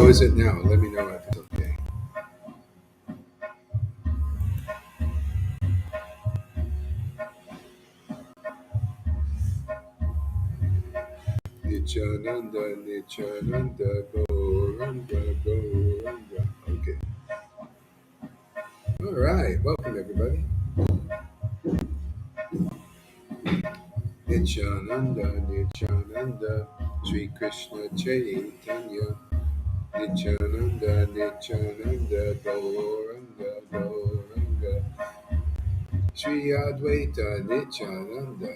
How is it now? Let me know if it's okay. Nityananda, Nityananda, Gauranga, Gauranga. Okay. All right. Welcome, everybody. Nityananda, Nityananda, Sri Krishna Chaitanya. Nityananda, Nityananda, Gauranga, Gauranga. Sri Advaita, Nityananda,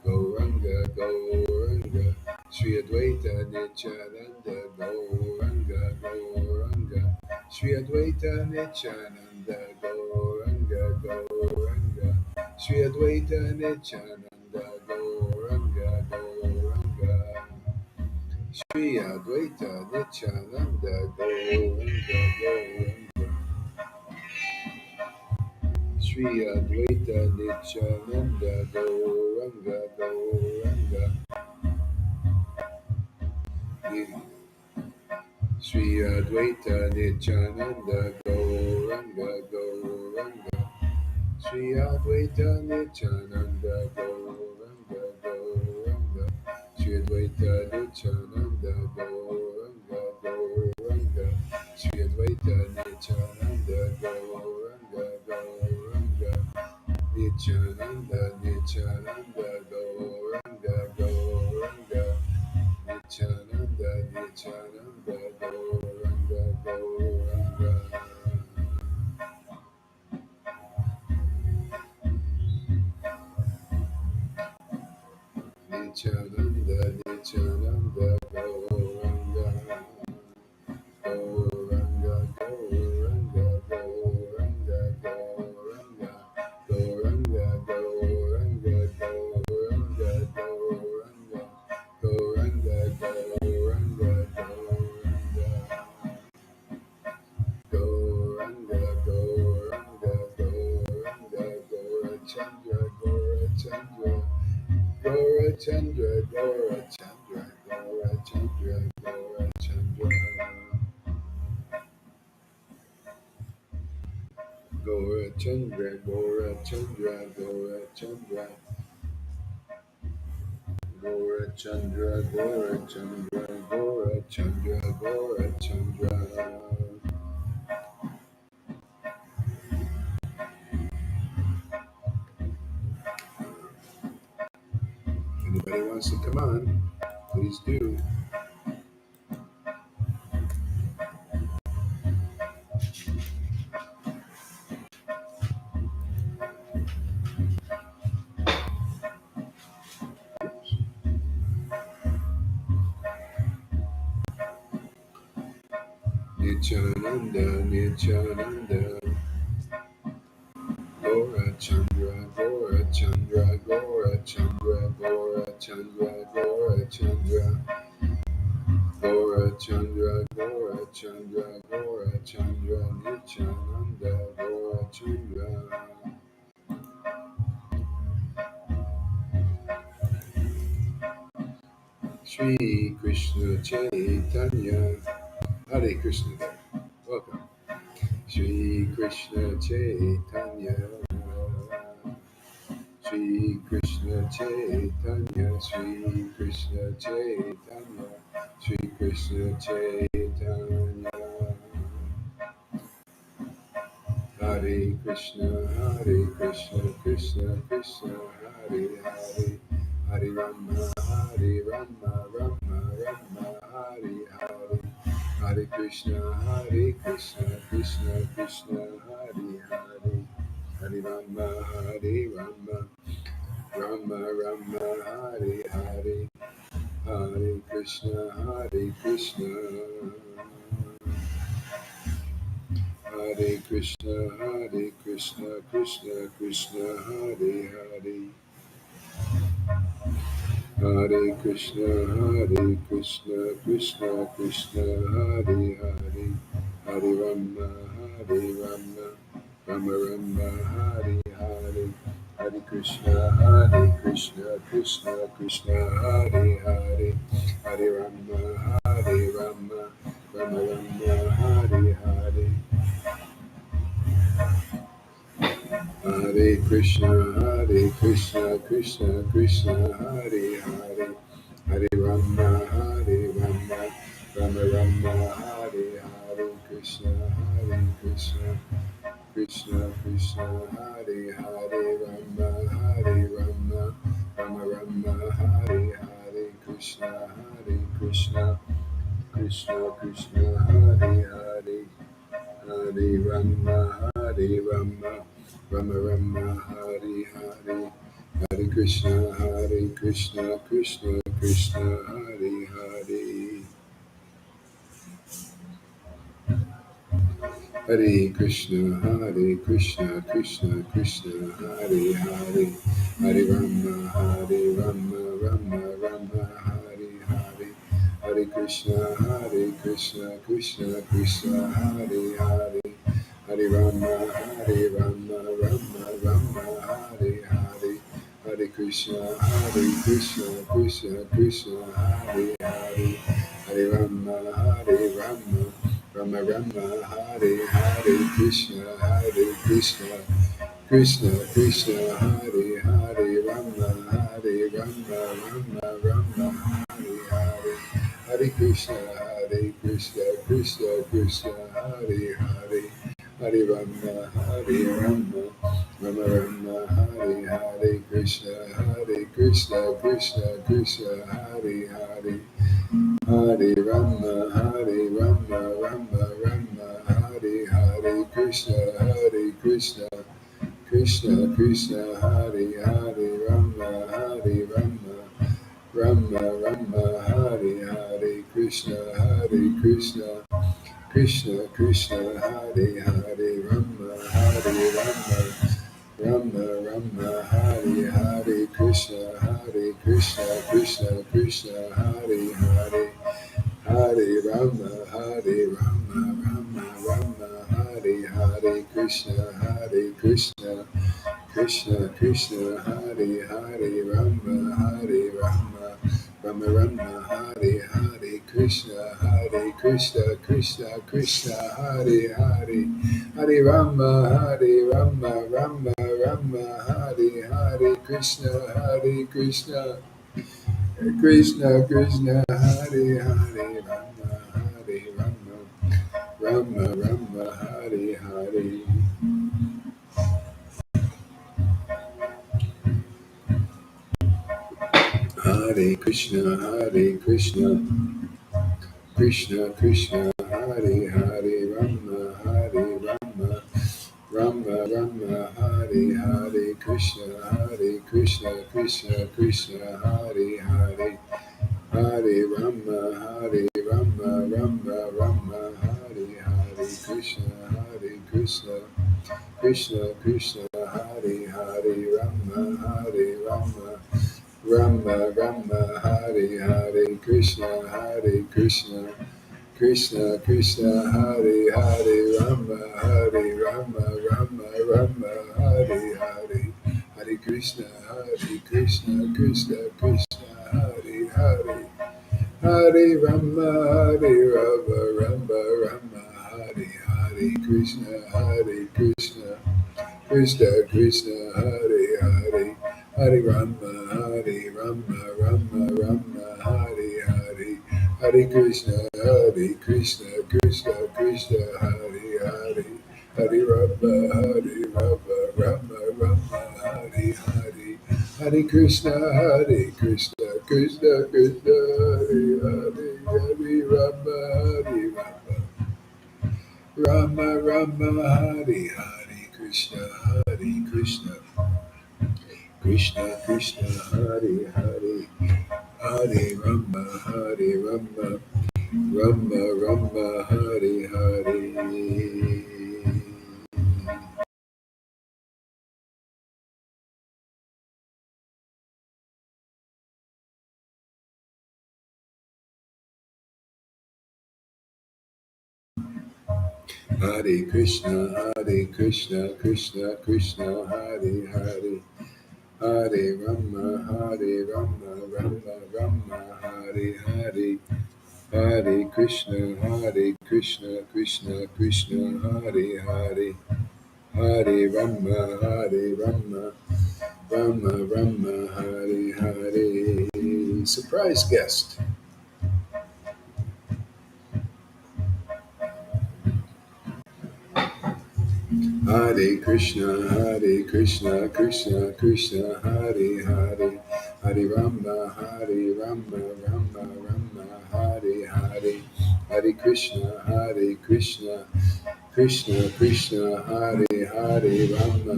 Gauranga, Gauranga. Sri Advaita, Nityananda, Gauranga, Gauranga. Sri Advaita, Nityananda, Gauranga, Gauranga. Sri Advaita, Nityananda, Gauranga, Gauranga. Sri Advaita, Nityananda, Gauranga, Gauranga. Sri Advaita, Nityananda, Gauranga, Gauranga. Sri Advaita, Nityananda, Gauranga, Gauranga. Sri Advaita, Nityananda, Gauranga, Gauranga. Sri Advaita, Nityananda, Gauranga, Gauranga. Sri Advaita, Nityananda, Gauranga, Gauranga. Nityananda, Nityananda, Gauranga, Gauranga. Nityananda, Nityananda, Gauranga, Gauranga. Nityananda, Nityananda, Gauranga, Gauranga, Gauranga, Gauranga, Gauranga, Gauranga, Gauranga, Gauranga, Gauranga, Gauranga, Gauranga, Gauranga, Gauranga, Gauranga, Gaurachandra, Gaurachandra. Gaurachandra, Gaurachandra, Gaurachandra, Gaurachandra. Gaurachandra, Gaurachandra, Gaurachandra. Gaurachandra, Gaurachandra, Gaurachandra, Gaurachandra. Anybody wants to come on, please do. Nityananda, Nityananda. Gaurachandra, Gaurachandra, Gaurachandra, Gaurachandra, Gaurachandra. Gaurachandra, Gaurachandra, Gaurachandra, Nityananda, Gaurachandra. Shri Krishna Chaitanya. Hare Krishna there. Welcome. Shri Krishna Chaitanya. Shri Krishna Chaitanya. Shri Krishna Chaitanya. Shri Krishna Chaitanya. Hare Krishna, Krishna Krishna, Hare Hare. Hare Rama, Rama, Rama, Hare Hare. Hare Krishna, Krishna Krishna, Hare Hare. Hare Rama, Rama, Rama, Hare Hare. Hare Krishna, Krishna. Hare Krishna, Krishna Krishna, Hare Hare. Hare Krishna, Krishna Krishna, Hare Hare. Hare Rama, Rama, Rama, Hare Hare. Hare Krishna, Krishna Krishna, Hare Hare. Hare Rama, Rama, Rama Rama Hare Hare. Hare Krishna, Krishna Krishna, Hare Hare, Hare Rama, Rama Rama, Hare Hare, Krishna, Krishna Krishna, Hare Hare, Rama, Rama Rama, Hare Hare, Krishna, Krishna, Hare Hare. Hare Rama, Rama Rama, Hare Hare, Hare Krishna, Krishna Krishna, Hare Hare. Hare Krishna, Krishna Krishna, Hare Hare, Hare Rama, Rama, Hare Hare, Hare Krishna, Krishna Krishna, Hare Hare, Hare Rama, Rama, Hare Hare, Hare Krishna, Krishna, Hare Hare, Hare Rama, Rama Rama, Hare Hare, Krishna, Krishna, Hare Hare, Rama, Hare Hare, Hare Krishna, Krishna, Hare Hare, Hare Rama, Rama Rama, Hare Hare, Krishna, Hare Hare, Hare Rama, Rama, Hare Hare, Krishna, Krishna, Hare Hare, Rama, Hare Hare, Krishna, Krishna, Hare Hare, Rama, Hare Hare, Krishna, Hare Hare, Hare Rama, Rama, Hare Hare, Krishna, Hare Hare, Rama, Hare Hare, Krishna, Hare Hare, Hare Rama, Rama, Hare Hare, Krishna, Krishna, Hare Hare, Rama, Hare Hare. Hare Krishna, Krishna, Hare Hare, Rama, Hare Hare, Krishna, Hare Hare, Hare Rama, Hare Hare, Krishna, Hare Hare, Rama, Hare Hare, Krishna, Hare Hare, Rama, Hare Hare, Hare Krishna, Hare Hare, Hare Rama, Rama, Hare Hare, Krishna, Hare Hare, Hare Rama, Hare Hare, Hare Krishna, Hare Hare, Hare Rama, Hare Hare, Hare Krishna, Krishna, Hare Hare, Hare Rama, Hare Hare, Krishna, Hare Hare, Hare Rama, Hare Hare. Hare Krishna, Krishna, Hare Hare, Hare Rama, Rama, Hare Hare, Hare Krishna, Krishna Krishna, Hare Hare, Hare Rama, Rama Rama, Hare Hare. Surprise guest. Hare Krishna, Krishna Krishna, Hare Hare, Hare Rama, Rama Rama, Hare Hare, Hare Krishna, Krishna, Hare Hare, Rama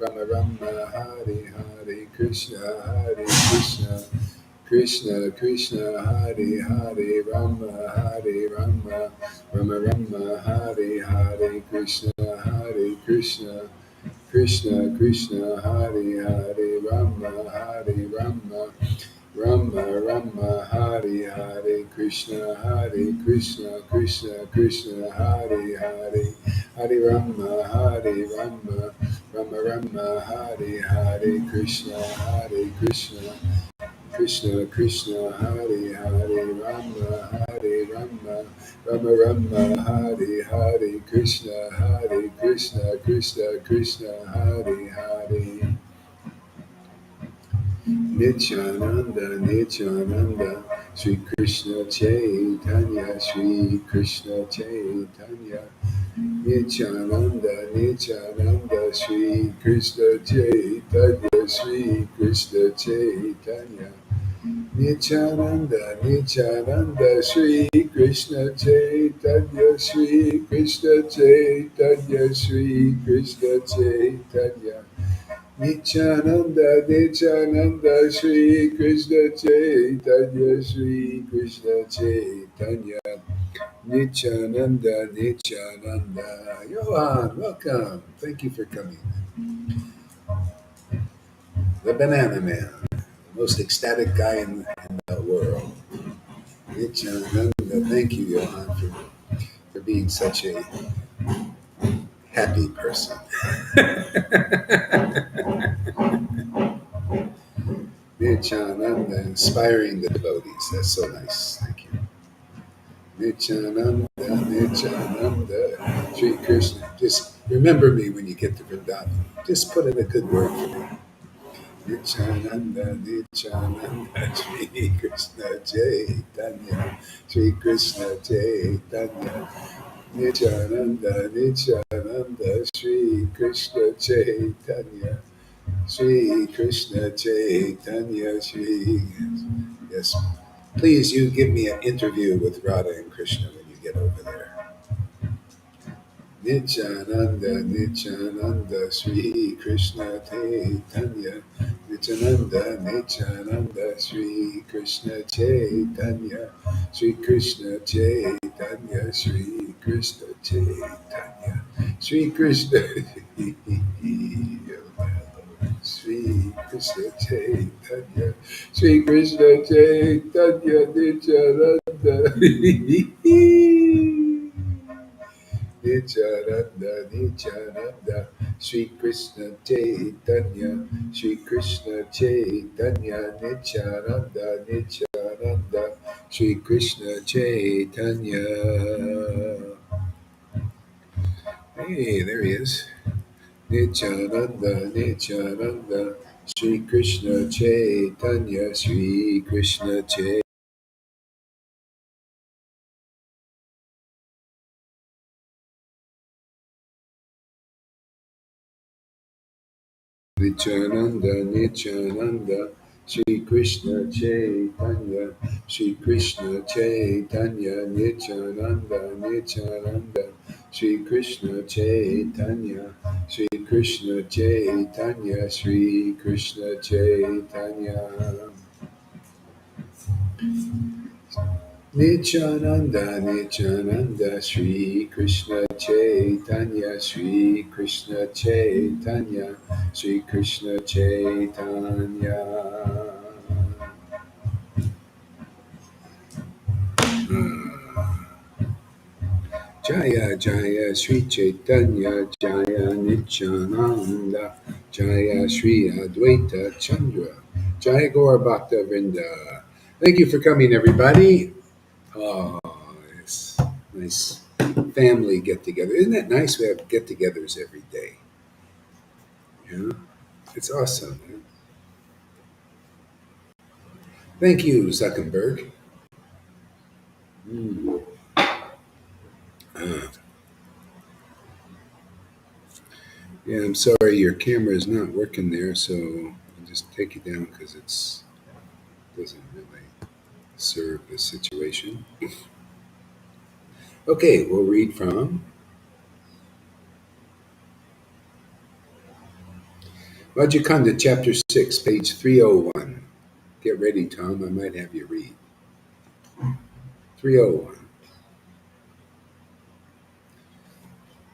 Rama, Hare Krishna, Krishna, Hare Rama Rama, Hare Krishna, Hare Rama, Hare Krishna, Hare Rama, Hare Krishna, Hare Rama, Hare Krishna, Hare. Nityananda, Sri Krishna Chaitanya, Sri Krishna Chaitanya, Nityananda, Sri Krishna Chaitanya, Sri Krishna Chaitanya, Nityananda, Sri Krishna Chaitanya, Sri Krishna Chaitanya, Sri Krishna Chaitanya. Nityananda, Sri Krishna Chaitanya, Sri Krishna Chaitanya, Nityananda. Johan, welcome. Thank you for coming. The Banana Man, the most ecstatic guy in the world. Nityananda, thank you, Johan, for being such a happy person. Nityananda, inspiring the devotees. That's so nice. Thank you. Nityananda, Sri Krishna. Just remember me when you get to Vrindavan. Just put in a good word for me. Nityananda, Sri Krishna Chaitanya, Sri Krishna Chaitanya. Nityananda, Sri Krishna Chaitanya, Sri Krishna Chaitanya, Sri. Yes. Please, you give me an interview with Radha and Krishna when you get over there. Nityananda, Sri Krishna Chaitanya, Nityananda, Sri Krishna Chaitanya, Sri Krishna Chaitanya, Sri Krishna Chaitanya, Sri Krishna. Sri Krishna Chaitanya, Sri Krishna Chaitanya, Nityananda. Nityananda, Sri Krishna Chaitanya, Sri Krishna Chaitanya, Nityananda, Sri Krishna Chaitanya. Hey, there he is. Nityananda, Sri Krishna Chaitanya, Sri Krishna Chaitanya. Nityananda, Sri Krishna Chaitanya, Sri Krishna Chaitanya, Nityananda, Sri Krishna Chaitanya, Sri Krishna Chaitanya, Sri Krishna Chaitanya. Nityananda, Sri Krishna Chaitanya, Sri Krishna Chaitanya, Sri Krishna Chaitanya. Jaya Jaya Sri Chaitanya, Jaya Nityananda, Jaya Sri Advaita Chandra, Jaya Gaur Bhakta Vrinda. Thank you for coming, everybody. Oh, it's nice family get together. Isn't that nice? We have get togethers every day. Yeah, it's awesome. Man. Thank you, Zuckerberg. Mm. Uh, yeah, I'm sorry your camera is not working there, so I'll just take you down because it's doesn't really serve the situation. Okay, we'll read from Vajrakhanda, chapter 6, page 301. Get ready, Tom. I might have you read. 301.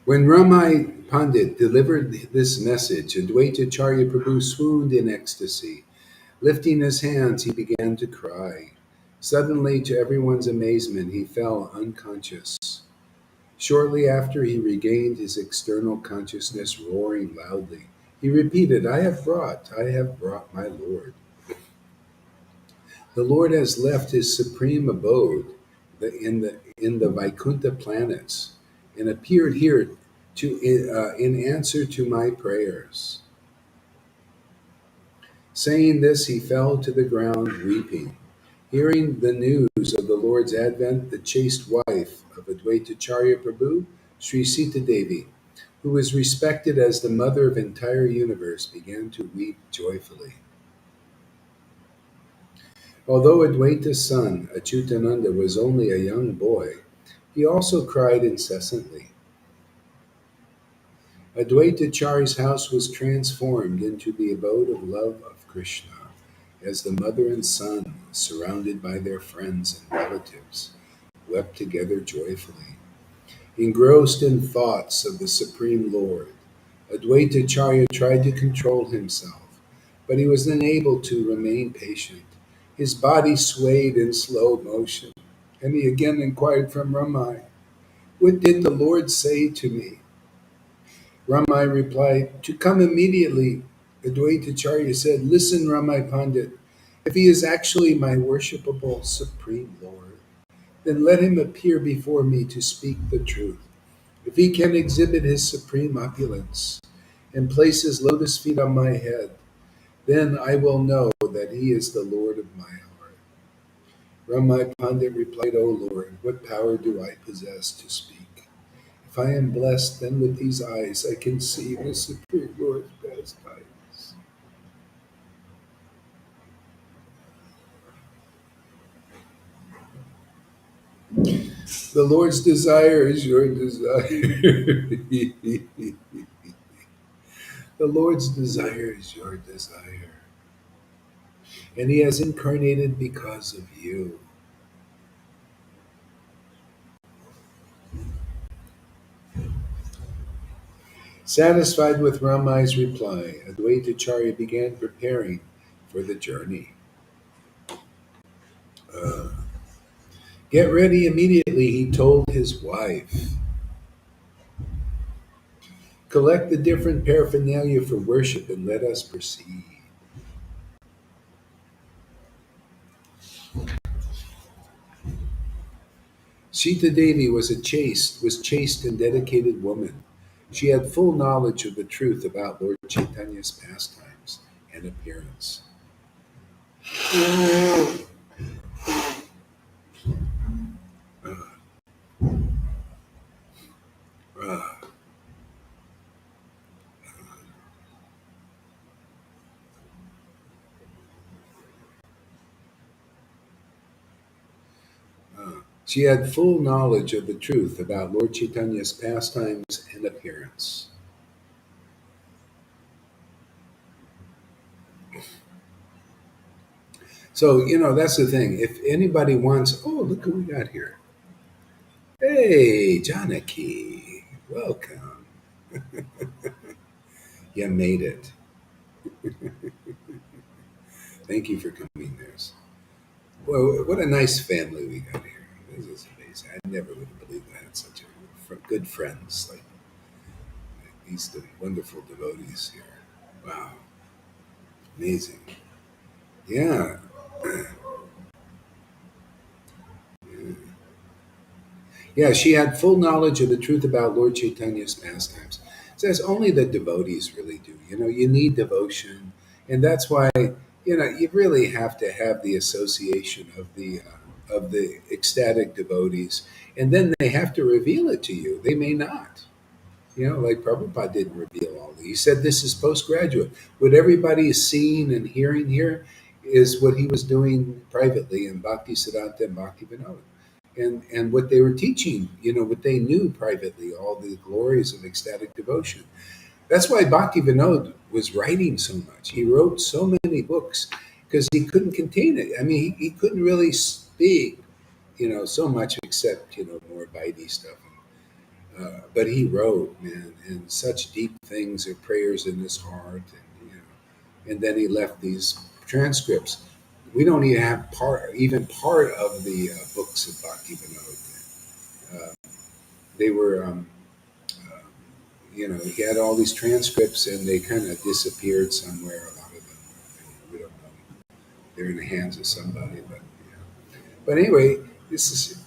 When Ramai Pandit delivered this message, Advaitacharya Prabhu swooned in ecstasy. Lifting his hands, he began to cry. Suddenly, to everyone's amazement, he fell unconscious. Shortly after, he regained his external consciousness, roaring loudly. He repeated, I have brought my Lord. The Lord has left his supreme abode in the Vaikuntha planets and appeared here in answer to my prayers. Saying this, he fell to the ground weeping. Hearing the news of the Lord's advent, the chaste wife of Advaitacharya Prabhu, Sri Sita Devi, who was respected as the mother of entire universe, began to weep joyfully. Although Advaita's son, Achyutananda, was only a young boy, he also cried incessantly. Advaitacharya's house was transformed into the abode of love of Krishna, as the mother and son, surrounded by their friends and relatives, wept together joyfully. Engrossed in thoughts of the Supreme Lord, Advaitacharya tried to control himself, but he was unable to remain patient. His body swayed in slow motion, and he again inquired from Ramai, "What did the Lord say to me?" Ramai replied, "To come immediately." Advaitacharya said, "Listen, Ramai Pandit, if he is actually my worshipable Supreme Lord, then let him appear before me to speak the truth. If he can exhibit his supreme opulence and place his lotus feet on my head, then I will know that he is the Lord of my heart." Ramai Pandit replied, "O Lord, what power do I possess to speak? If I am blessed, then with these eyes I can see the Supreme Lord's pastimes." The Lord's desire is your desire. The Lord's desire is your desire. And he has incarnated because of you. Satisfied with Ramai's reply, Advaitacharya began preparing for the journey. Uh, Get ready immediately, he told his wife. Collect the different paraphernalia for worship and let us proceed. Sita Devi was chaste and dedicated woman. She had full knowledge of the truth about Lord Chaitanya's pastimes and appearance. Uh, uh, she had full knowledge of the truth about Lord Chaitanya's pastimes and appearance. So, that's the thing. If anybody wants, oh, look who we got here. Hey, Janaki, welcome. You made it. Thank you for coming, Nurse. Well, what a nice family we got here. This is amazing. I never would have believed I had such good friends like these wonderful devotees here. Wow, amazing. Yeah. Yeah, she had full knowledge of the truth about Lord Chaitanya's pastimes. Says only the devotees really do. You need devotion, and that's why you really have to have the association of the ecstatic devotees, and then they have to reveal it to you. They may not. Like Prabhupada didn't reveal all. He said this is postgraduate. What everybody is seeing and hearing here is what he was doing privately in Bhakti Siddhanta and Bhakti Vinod. And what they were teaching, what they knew privately, all the glories of ecstatic devotion. That's why Bhakti Vinod was writing so much. He wrote so many books because he couldn't contain it. I mean, he couldn't really speak, so much except, more Vaidhi stuff. But he wrote, man, and such deep things and prayers in his heart, and then he left these transcripts. We don't even have part of the books of Bhakti Vinod. Uh, they were, he had all these transcripts, and they kind of disappeared somewhere. A lot of them, we don't know. They're in the hands of somebody, but But anyway, this is.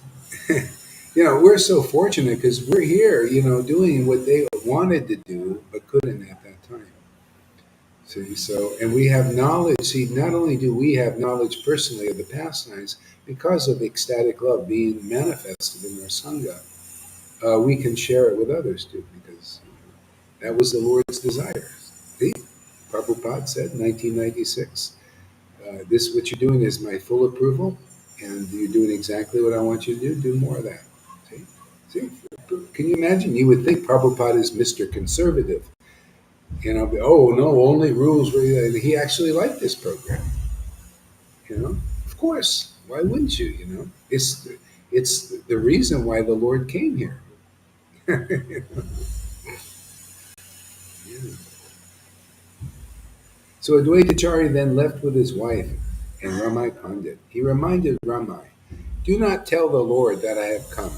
We're so fortunate because we're here, doing what they wanted to do but couldn't at that time. See, so, and we have knowledge. See, not only do we have knowledge personally of the pastimes, because of ecstatic love being manifested in our Sangha, we can share it with others too, because that was the Lord's desire. See, Prabhupada said in 1996, this, what you're doing is my full approval, and you're doing exactly what I want you to do. Do more of that. See? See? Can you imagine? You would think Prabhupada is Mr. Conservative. Oh no, only rules. He actually liked this program. Of course. Why wouldn't you? It's the reason why the Lord came here. Yeah. So Advaitacharya then left with his wife and Ramai Pandit. He reminded Ramai, "Do not tell the Lord that I have come.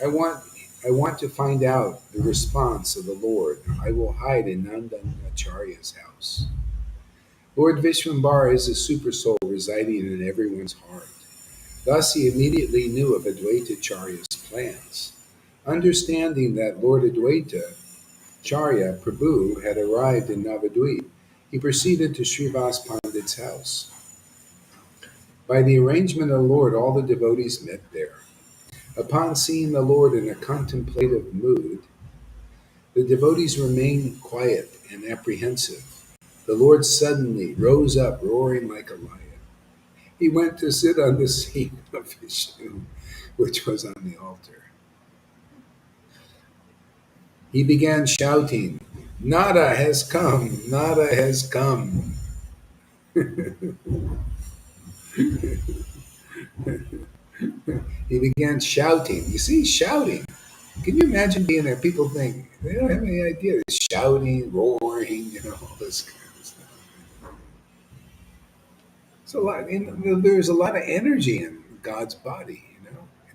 I want I want to find out the response of the Lord. I will hide in Nandanacharya's house." Lord Vishwambara is a super soul residing in everyone's heart. Thus he immediately knew of Advaitacharya's plans. Understanding that Lord Advaita Charya Prabhu had arrived in Navadvip, he proceeded to Srivas Pandit's house. By the arrangement of the Lord, all the devotees met there. Upon seeing the Lord in a contemplative mood, the devotees remained quiet and apprehensive. The Lord suddenly rose up, roaring like a lion. He went to sit on the seat of Vishnu, which was on the altar. He began shouting, "Nada has come! Nada has come!" He began shouting. You see, shouting. Can you imagine being there? People think they don't have any idea. They're shouting, roaring, all this kind of stuff. It's a lot. There's a lot of energy in God's body.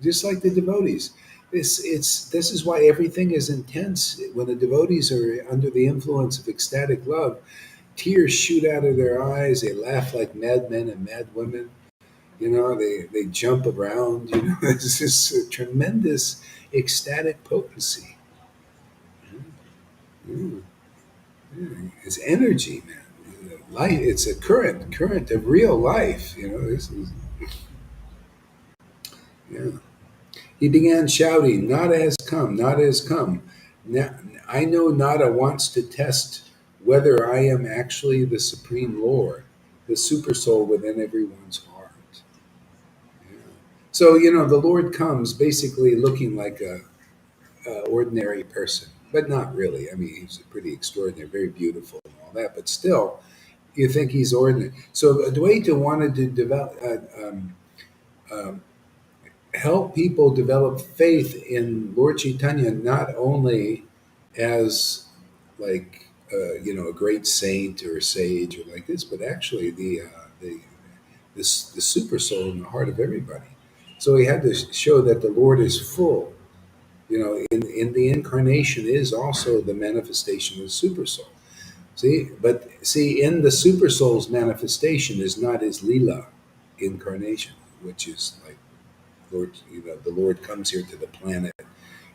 Just like the devotees. This is why everything is intense. When the devotees are under the influence of ecstatic love, tears shoot out of their eyes. They laugh like madmen and madwomen. They jump around. It's just a tremendous ecstatic potency. Mm, mm. It's energy, man. Life. It's a current of real life. This is, yeah. He began shouting, "Nada has come, Nada has come. Now, I know Nada wants to test whether I am actually the Supreme Lord, the super soul within everyone's heart." Yeah. So, the Lord comes basically looking like a ordinary person, but not really. I mean, he's pretty extraordinary, very beautiful and all that, but still, you think he's ordinary. So Advaita wanted to develop, um, help people develop faith in Lord Chaitanya, not only as like a great saint or a sage or like this, but actually the super soul in the heart of everybody. So he had to show that the Lord is full. In the incarnation is also the manifestation of the super soul. See, in the super soul's manifestation is not his lila incarnation, which is like The Lord comes here to the planet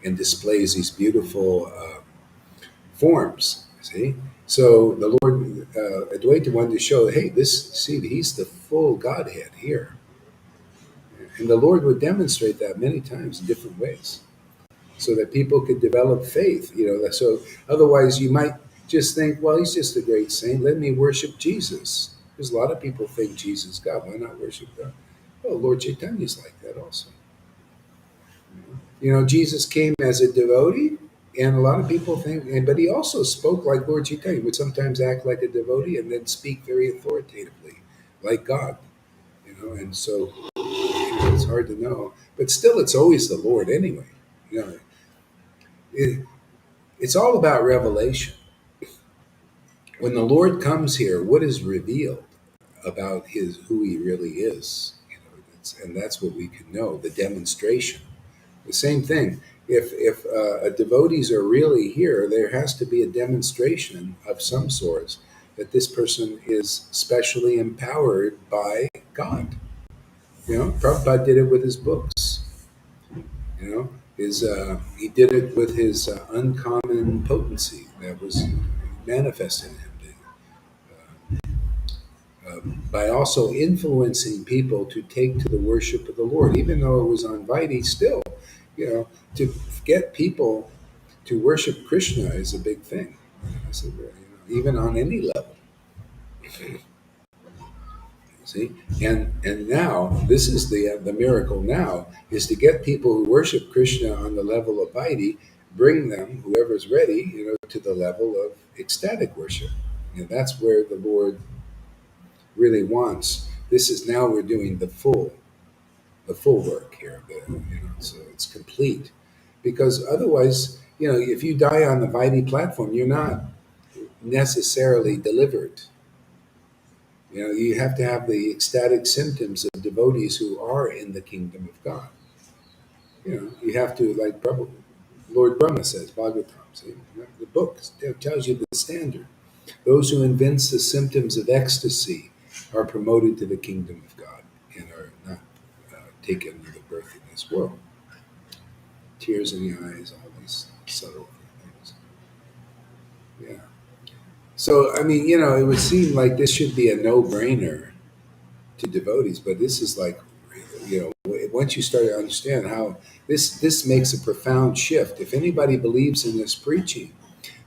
and displays these beautiful forms. See, so the Lord Advaita wanted to show, hey, he's the full Godhead here, and the Lord would demonstrate that many times in different ways, so that people could develop faith. So otherwise you might just think, well, he's just a great saint. Let me worship Jesus. Because a lot of people think Jesus is God. Why not worship God? Well, Lord Chaitanya is like that also. Jesus came as a devotee, and a lot of people think, but he also spoke like Lord Chaitanya. He would sometimes act like a devotee and then speak very authoritatively, like God. And so it's hard to know, but still, it's always the Lord anyway. You know, it, it's all about revelation. When the Lord comes here, what is revealed about his who he really is? And that's what we can know. The demonstration. The same thing. If devotees are really here, there has to be a demonstration of some sorts that this person is specially empowered by God. Prabhupada did it with his books. He did it with his uncommon potency that was manifested in him. By also influencing people to take to the worship of the Lord, even though it was on Vaidhi, still, to get people to worship Krishna is a big thing. Even on any level. See, and now this is the miracle. Now is to get people who worship Krishna on the level of Vaidhi, bring them, whoever's ready, to the level of ecstatic worship, and that's where the Lord really wants. This is now we're doing the full work here. So it's complete, because otherwise, if you die on the Vaidhi platform, you're not necessarily delivered. You have to have the ecstatic symptoms of devotees who are in the kingdom of God. You have to, like Lord Brahma says, Bhagavatam, see, the book tells you the standard. Those who evince the symptoms of ecstasy are promoted to the kingdom of God and are not taken to the birth in this world. Tears in the eyes, all these subtle things. Yeah. So, it would seem like this should be a no-brainer to devotees, but this is like, once you start to understand how this makes a profound shift. If anybody believes in this preaching,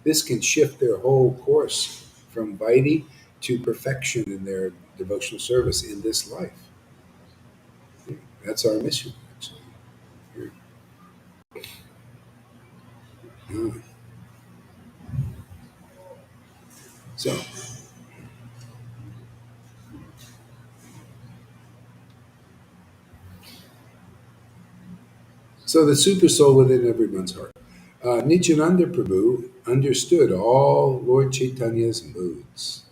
this can shift their whole course from Vaidhi to perfection in their devotional service in this life. That's our mission, actually. Yeah. So, the super soul within everyone's heart. Nityananda Prabhu understood all Lord Chaitanya's moods.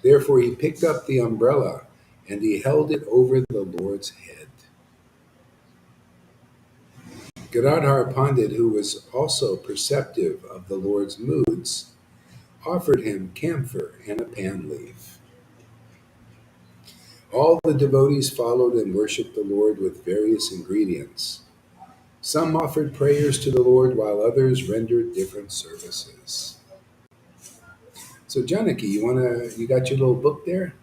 Therefore, he picked up the umbrella and he held it over the Lord's head. Gadadhar Pandit, who was also perceptive of the Lord's moods, offered him camphor and a pan leaf. All the devotees followed and worshipped the Lord with various ingredients. Some offered prayers to the Lord, while others rendered different services. So, Janaki, you got your little book there?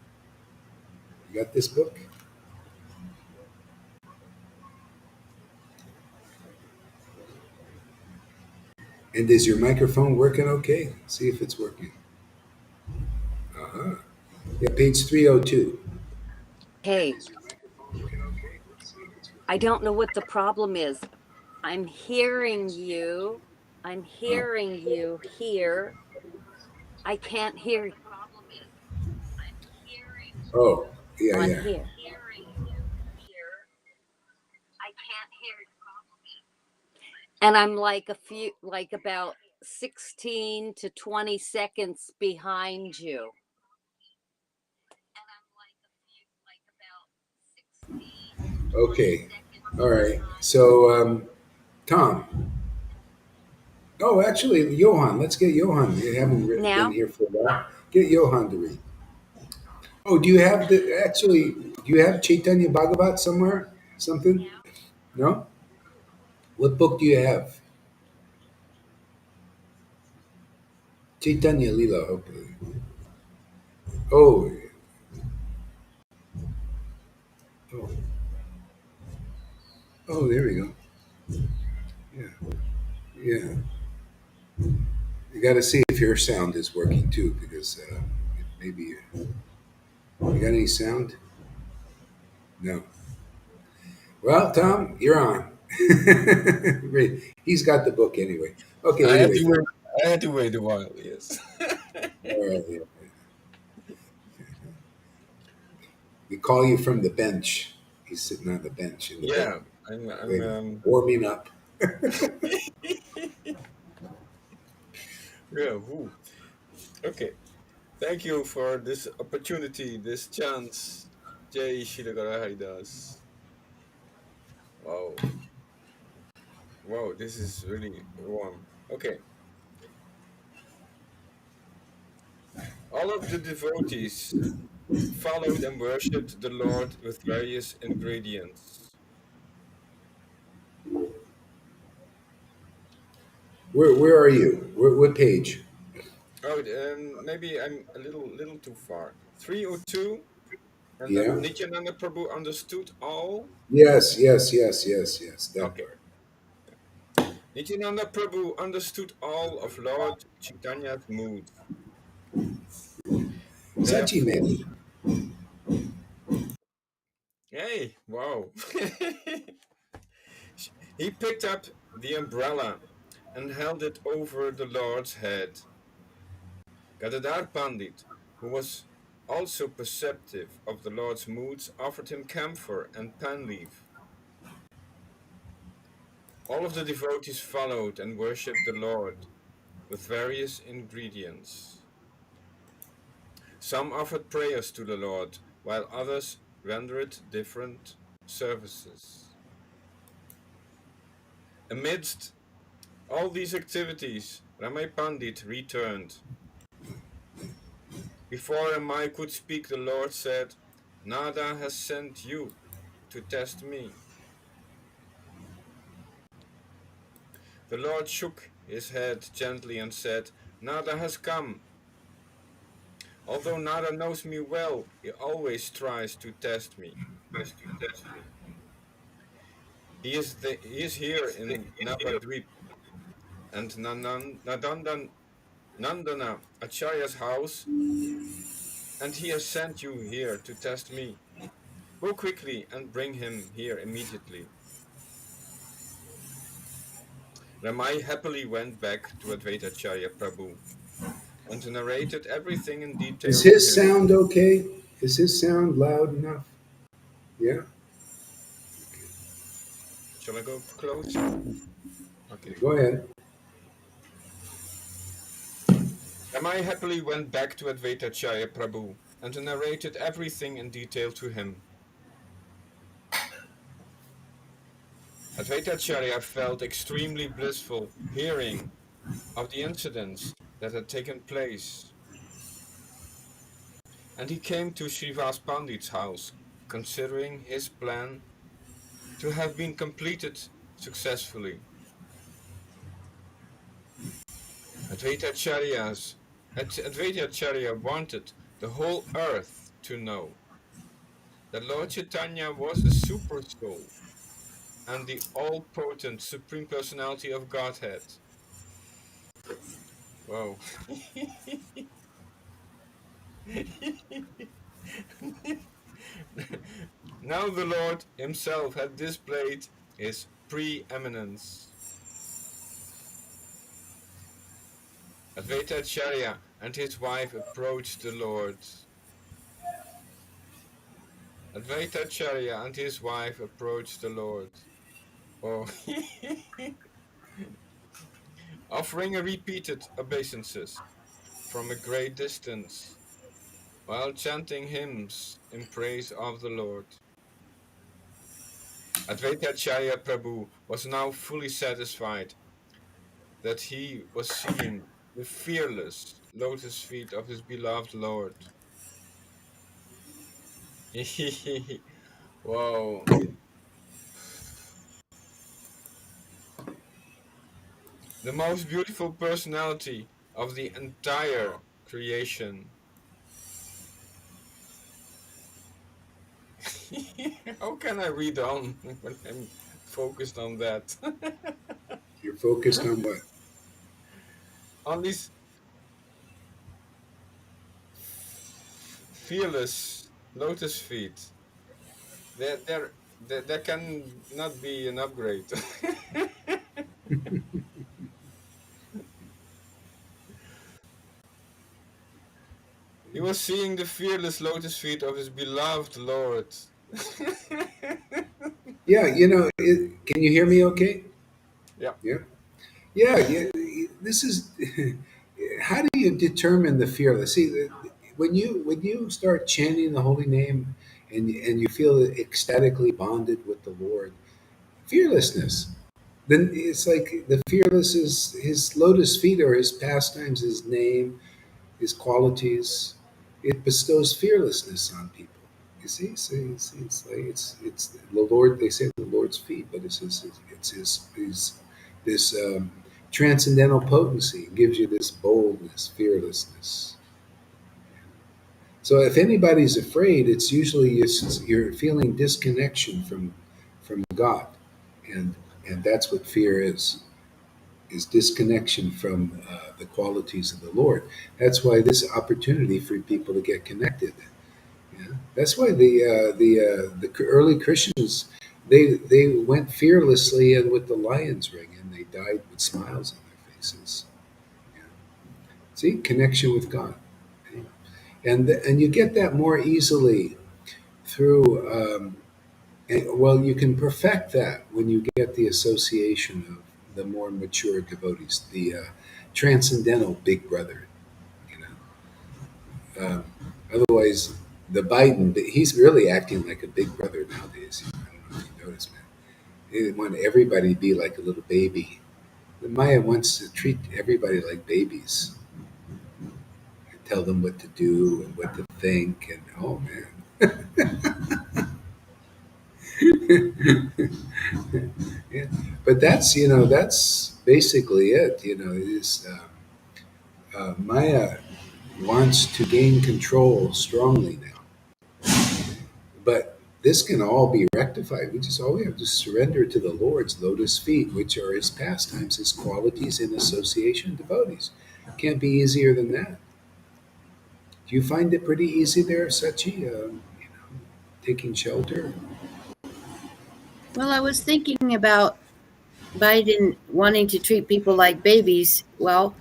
You got this book? And is your microphone working okay? See if it's working. Uh-huh. Yeah, page 302. Hey, I don't know what the problem is. I'm hearing you. I'm Oh, hearing you here. I can't hear oh, yeah, on yeah. here. And I'm like about 16 to 20 seconds behind you. Okay. All right. So, Tom. Oh, actually, Johan. Let's get Johan. You haven't been Now, here for a while. Get Johan to read. Oh, do you have Chaitanya Bhagavat somewhere? something? No? What book do you have? Chaitanya Lila, okay. Oh, oh, oh, there we go. Yeah, yeah. You got to see if your sound is working too, because maybe you got any sound? No. Well, Tom, you're on. He's got the book anyway. Okay, I had anyway, to Tom. wait. I had to wait a while. Yes. All right, yeah. We call you from the bench. He's sitting on the bench in the book, Yeah. I'm. waiting, warming up. Yeah. Who? Okay. Thank you for this opportunity, this chance. Jai Shiragara Haridas. Wow. Wow. This is really warm. Okay. All of the devotees followed and worshipped the Lord with various ingredients. Where are you? What page? Oh, maybe I'm a little too far. 302, and then Yeah. Nityananda Prabhu understood all. Yes, yes, yes, yes, yes. That Okay. part. Nityananda Prabhu understood all of Lord Chaitanya's moods. Sachi Therefore, Medi. hey, wow. He picked up the umbrella and held it over the Lord's head. Gadadhar Pandit, who was also perceptive of the Lord's moods, offered him camphor and pan leaf. All of the devotees followed and worshipped the Lord with various ingredients. Some offered prayers to the Lord, while others rendered different services. Amidst all these activities, Ramay Pandit returned. Before Ramay could speak, the Lord said, Nada has sent you to test me. The Lord shook his head gently and said, Nada has come. Although Nada knows me well, he always tries to test me. He is here in Navadvip and Nandana Acharya's house, and he has sent you here to test me. Go quickly and bring him here immediately. Ramai happily went back to Advaita Acharya Prabhu and narrated everything in Is detail to his him. sound okay? Is his sound loud enough? Yeah. Shall I go closer? Okay. Go ahead. Ramai happily went back to Advaita Acharya Prabhu and narrated everything in detail to him. Advaita Acharya felt extremely blissful hearing of the incidents that had taken place, and he came to Srivas Pandit's house, considering his plan to have been completed successfully. Advaita Acharya wanted the whole earth to know that Lord Chaitanya was the Super Soul and the all-potent Supreme Personality of Godhead. Wow. Now the Lord himself had displayed his preeminence. Advaita Acharya and his wife approached the Lord. Advaita Acharya and his wife approached the Lord. Oh. Offering repeated obeisances from a great distance, while chanting hymns in praise of the Lord. Advaita Acharya Prabhu was now fully satisfied that he was seeing the fearless lotus feet of his beloved Lord. Wow. the most beautiful personality of the entire creation. How can I read on when I'm focused on that? You're focused on what? On these fearless lotus feet. There can not be an upgrade. He was seeing the fearless lotus feet of his beloved Lord. Yeah, can you hear me okay? Yeah. Yeah. Yeah, yeah. This is how do you determine the fearless? See, when you start chanting the holy name and you feel ecstatically bonded with the Lord, fearlessness. Then it's like the fearless is his lotus feet or his pastimes, his name, his qualities. It bestows fearlessness on people. You see, it's like it's the Lord. They say the Lord's feet, but it's his this transcendental potency gives you this boldness, fearlessness. So if anybody's afraid, it's usually you're feeling disconnection from God, and that's what fear is disconnection from the qualities of the Lord. That's why this opportunity for people to get connected. Yeah? That's why the early Christians they went fearlessly and with the lion's ring, and they died with smiles on their faces. Yeah. See, connection with God, and you get that more easily through. Well, you can perfect that when you get the association of the more mature devotees, the transcendental big brother. You know, otherwise, the Biden, he's really acting like a big brother nowadays. I don't know if you notice, man. They want everybody to be like a little baby. The Maya wants to treat everybody like babies, and tell them what to do and what to think, and oh man. Yeah, but that's basically it. Is Maya wants to gain control strongly now, but this can all be rectified. All we have to surrender to the Lord's lotus feet, which are His pastimes, His qualities in association devotees. Can't be easier than that. Do you find it pretty easy there, Sachi? Taking shelter. Well, I was thinking about Biden wanting to treat people like babies. Well,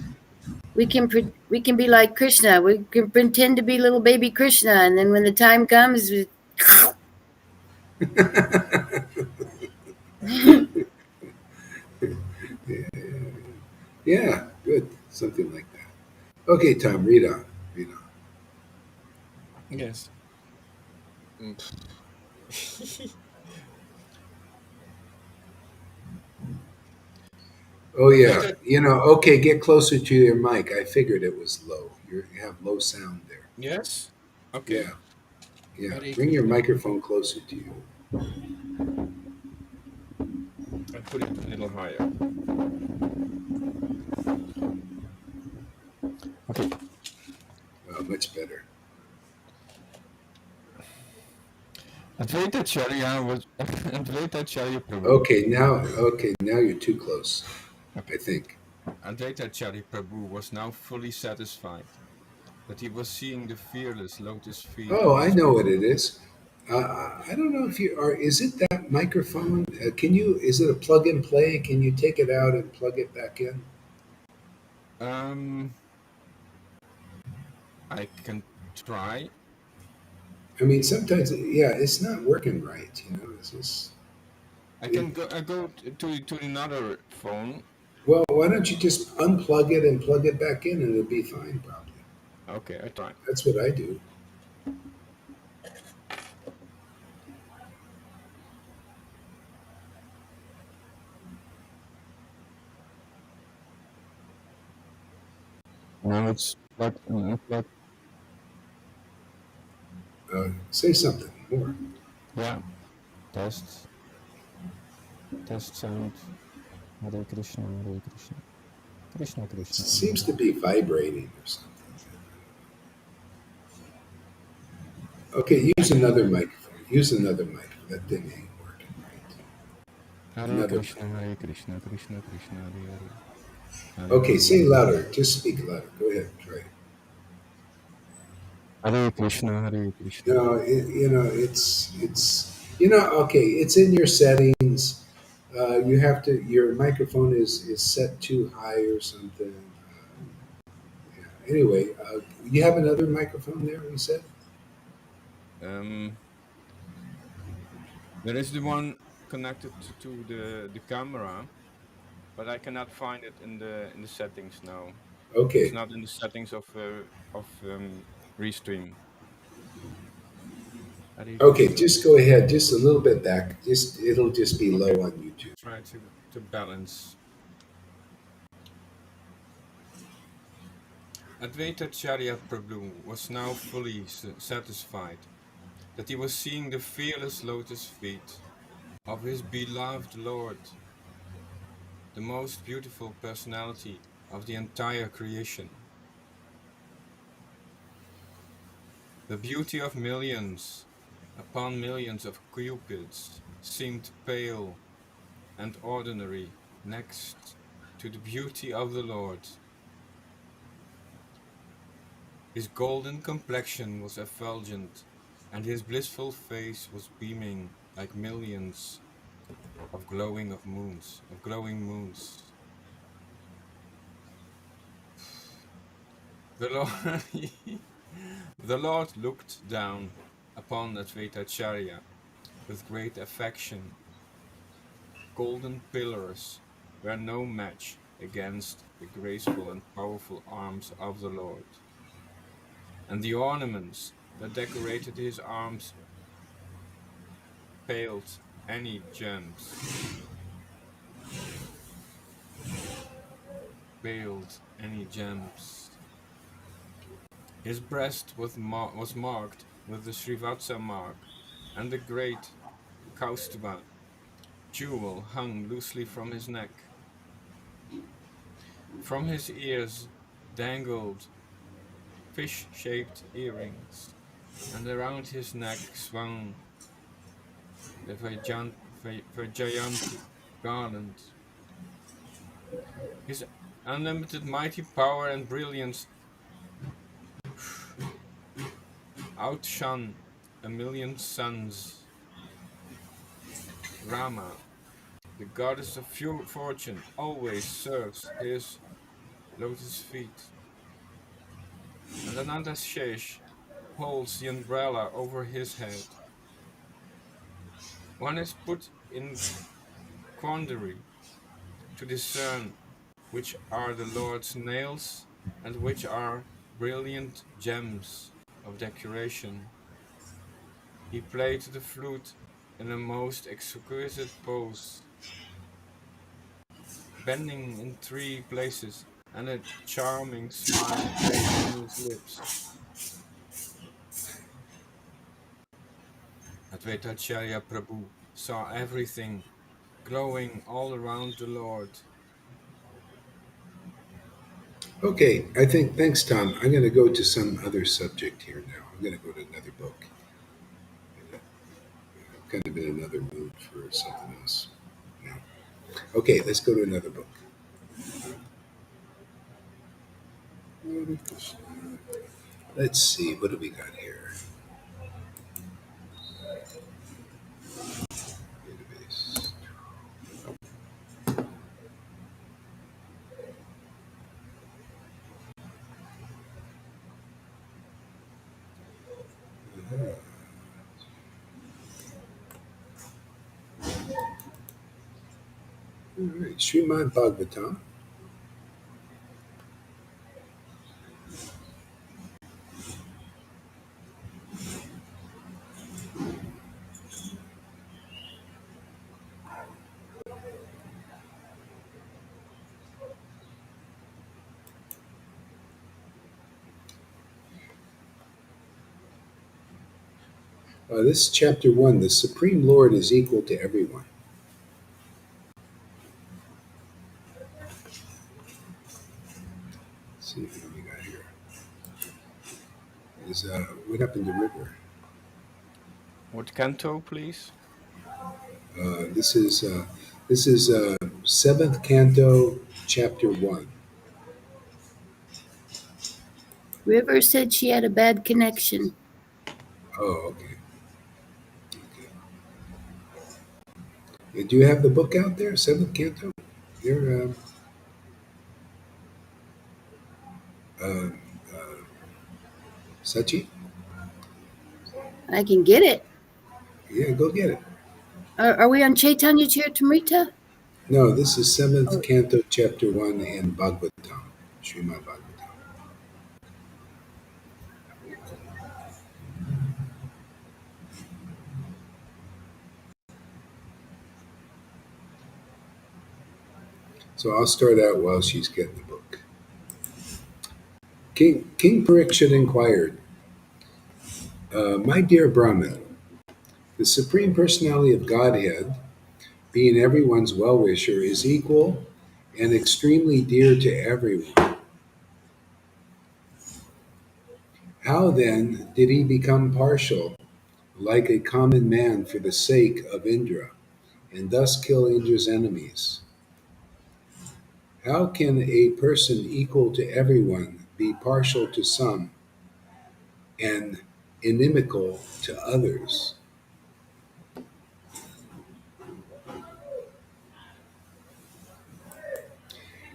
we can be like Krishna. We can pretend to be little baby Krishna, and then when the time comes, Yeah, good. Something like that. Okay, Tom, read on. Read on. Yes. Oh yeah, Advaita, Okay, get closer to your mic. I figured it was low. You have low sound there. yes? Yeah, Okay. yeah. Hare Bring your Krishna. microphone closer to you. I put it a little higher. Okay. Much better. Advaitacharya was Advaitacharya Prabhu. Okay, now you're too close. I Okay. think. Advaitacharya Prabhu was now fully satisfied that he was seeing the fearless lotus feet Oh, of I his know what it is. I don't know if you are. Is it that microphone? Can you? Is it a plug and play? Can you take it out and plug it back in? um I can try. I mean, sometimes, yeah, it's not working right. It's just. I can go to another phone. Well, why don't you just unplug it and plug it back in, and it'll be fine, probably. Okay, I try. That's what I do. Now it's plugged and unplugged. Say something more. Yeah. Test sound. Hare Krishna, Hare Krishna. Krishna Krishna. Seems to be vibrating or something. Okay, use Hare another microphone. Use another mic. That thing ain't working right. Hare Another Krishna, mic. Hare Krishna, Krishna Krishna, Hare Hare, Hare Okay, say Rama, louder. Just speak louder. Go ahead. Try it. Hare Krishna, Hare Krishna. It's okay. It's in your settings. You have to. Your microphone is set too high or something. Yeah. Anyway, you have another microphone there. You said. Um, there is the one connected to the camera, but I cannot find it in the settings now. It's Okay. not in the settings of Restream. Hare Okay. Krishna. Just go ahead. Just a little bit back. It'll just be low Okay, on YouTube. try to balance. Advaita Charya Prabhu was now fully satisfied that he was seeing the fearless lotus feet of his beloved Lord, the most beautiful personality of the entire creation. The beauty of millions upon millions of cupids seemed pale and ordinary next to the beauty of the Lord. His golden complexion was effulgent, and his blissful face was beaming like millions of glowing moons. The Lord, the Lord looked down upon Advaitacharya with great affection. Golden pillars were no match against the graceful and powerful arms of the Lord, and the ornaments that decorated his arms paled any gems, paled any gems. His breast was marked with the Srivatsa mark, and the great Kaustubha jewel hung loosely from his neck. From his ears dangled fish-shaped earrings, and around his neck swung the Vajayanti garland. His unlimited mighty power and brilliance outshone a million suns. Rama, the goddess of fortune, always serves his lotus feet, and Ananda Shesh holds the umbrella over his head. One is put in quandary to discern which are the Lord's nails and which are brilliant gems of decoration. He played the flute in a most exquisite pose, bending in three places, and a charming smile played on his lips. Advaitacharya Prabhu saw everything glowing all around the Lord. Okay. I think. Thanks, Tom. I'm going to go to some other subject here now. I'm going to go to another book. I'm kind of in another mood for something else. Now. Okay. Let's go to another book. Let's see. What do we got here? Database. All right. Srimad Bhagavatam. This is chapter 1. The Supreme Lord is equal to everyone. Is what happened to River? What canto, please? Uh, this is uh, this is seventh canto, chapter one. River said she had a bad connection. Oh, okay. Do you have the book out there, seventh canto? You're uh, Sachi. I can get it. Yeah, go get it. Are we on Chaitanya Charitamrita? No, this is seventh Oh, canto, chapter one, in Bhagavatam, Srimad Bhagavatam. So I'll start out while she's getting the book. King Parikshit inquired, My dear Brahmin, the Supreme Personality of Godhead, being everyone's well wisher, is equal and extremely dear to everyone. How then did he become partial, like a common man, for the sake of Indra, and thus kill Indra's enemies? How can a person equal to everyone be partial to some and inimical to others?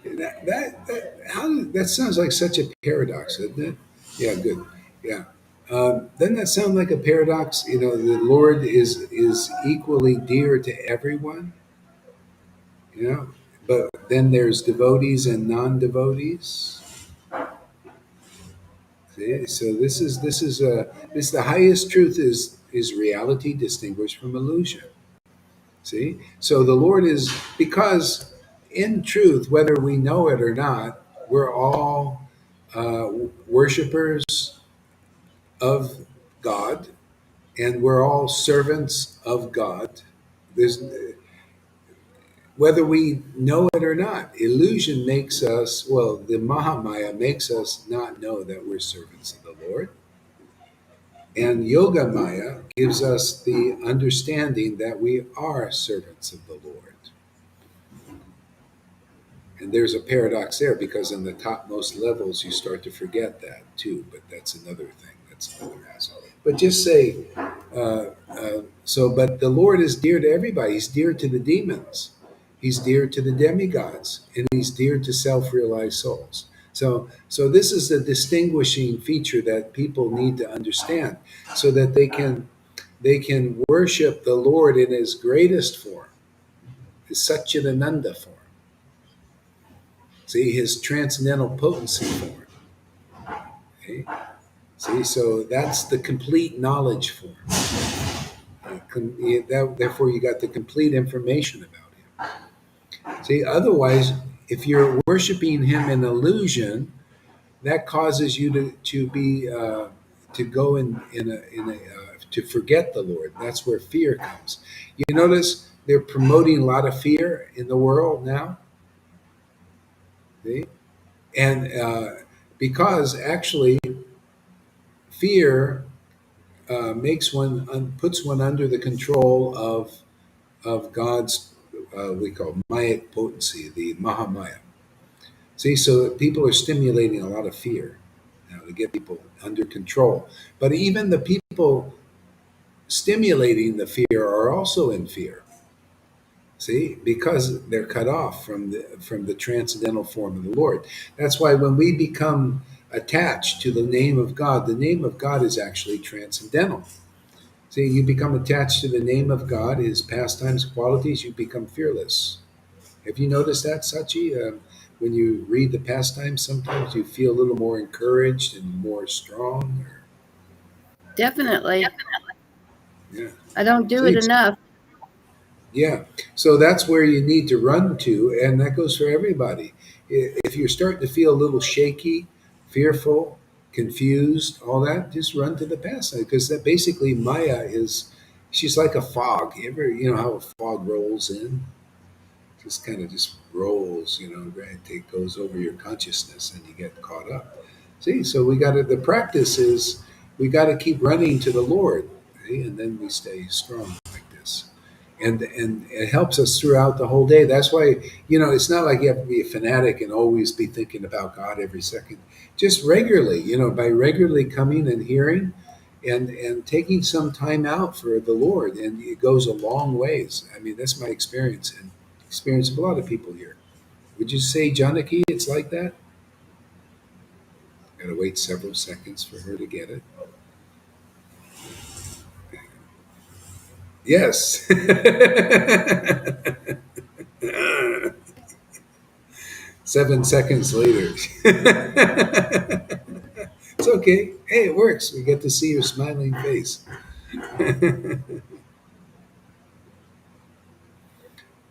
That sounds like such a paradox, doesn't it? Yeah, good. Yeah. Doesn't that sound like a paradox? You know, the Lord is equally dear to everyone. You know, but then there's devotees and non-devotees. See? So this the highest truth is reality distinguished from illusion. See, so the Lord is, because in truth, whether we know it or not, we're all worshipers of God, and we're all servants of God. There's Whether we know it or not, illusion makes us, well, the Mahamaya makes us not know that we're servants of the Lord. And Yoga Maya gives us the understanding that we are servants of the Lord. And there's a paradox there because in the topmost levels you start to forget that too, but that's another thing. That's another aspect. But just say, but the Lord is dear to everybody. He's dear to the demons, He's dear to the demigods, and He's dear to self-realized souls. So this is the distinguishing feature that people need to understand, so that they can worship the Lord in His greatest form, His Satchidananda form. See, His transcendental potency form. Okay? See, so that's the complete knowledge form. Therefore, you got the complete information about Him. See, otherwise, if you're worshiping Him in illusion, that causes you to go to forget the Lord. That's where fear comes. You notice they're promoting a lot of fear in the world now. See? And because actually fear puts one under the control of God's we call Mayic potency, the Mahamaya. See, so people are stimulating a lot of fear now to get people under control. But even the people stimulating the fear are also in fear. See, because they're cut off from the transcendental form of the Lord. That's why when we become attached to the name of God, the name of God is actually transcendental. See, you become attached to the name of God, His pastimes, qualities, you become fearless. Have you noticed that, Sachi? When you read the pastimes, sometimes you feel a little more encouraged and more strong. definitely. Yeah. I don't do it See, enough. yeah. So that's where you need to run to, and that goes for everybody. If you're starting to feel a little shaky, fearful, confused, all that, just run to the pastime, because that basically Maya she's like a fog. You know how a fog rolls in? Just kind of just rolls, right? It goes over your consciousness and you get caught up. See, so we got to, the practice is We got to keep running to the Lord, okay? And then we stay strong like this. And it helps us throughout the whole day. That's why, it's not like you have to be a fanatic and always be thinking about God every second. Just regularly, by regularly coming and hearing and taking some time out for the Lord, and it goes a long ways. I mean, that's my experience and experience of a lot of people here. Would you say, Janaki, it's like that? Got to wait several seconds for her to get it. Yes. 7 seconds later. It's okay. Hey, it works. We get to see your smiling face.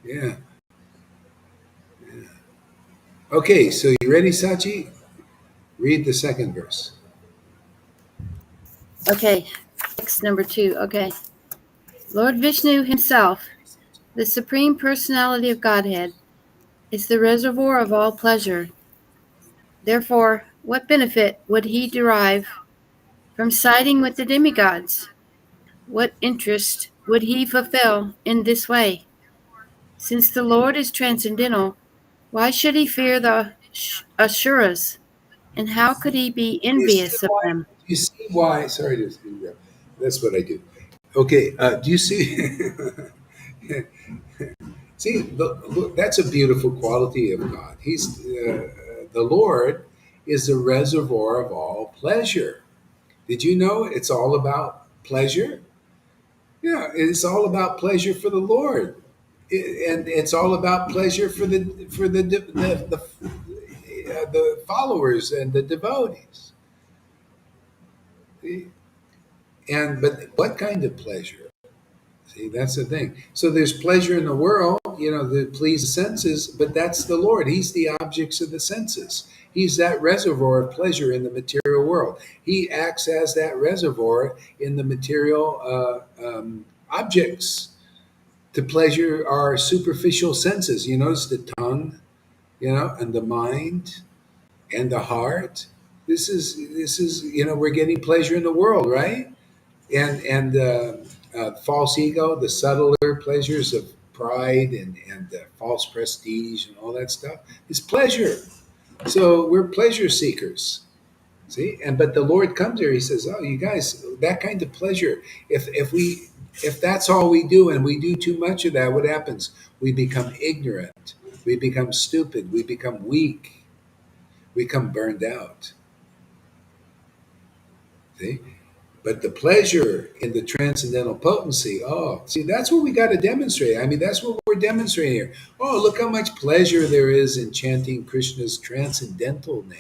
Yeah. Okay, so you ready, Sachi? Read the second verse. Okay, text number 2. Okay. Lord Vishnu himself, the Supreme Personality of Godhead, is the reservoir of all pleasure. Therefore, what benefit would he derive from siding with the demigods? What interest would he fulfill in this way? Since the Lord is transcendental, why should he fear the Asuras? And how could he be Do you see envious of why? them? Do you see why? Sorry to interrupt. That's what I do. Okay. Do you see? See, look, that's a beautiful quality of God. The Lord is the reservoir of all pleasure. Did you know it's all about pleasure? Yeah, it's all about pleasure for the Lord, and it's all about pleasure for the followers and the devotees. And but what kind of pleasure? See, that's the thing. So there's pleasure in the world, that please the senses, but that's the Lord. He's the objects of the senses. He's that reservoir of pleasure in the material world. He acts as that reservoir in the material objects to pleasure our superficial senses. You notice the tongue, and the mind and the heart. This is we're getting pleasure in the world, right? And false ego, the subtler pleasures of pride and false prestige and all that stuff is pleasure. So we're pleasure seekers. See, but the Lord comes here. He says, "Oh, you guys, that kind of pleasure. If that's all we do, and we do too much of that, what happens? We become ignorant. We become stupid. We become weak. We become burned out. See." But the pleasure in the transcendental potency, oh, see, that's what we got to demonstrate. I mean, that's what we're demonstrating here. Oh, look how much pleasure there is in chanting Krishna's transcendental name.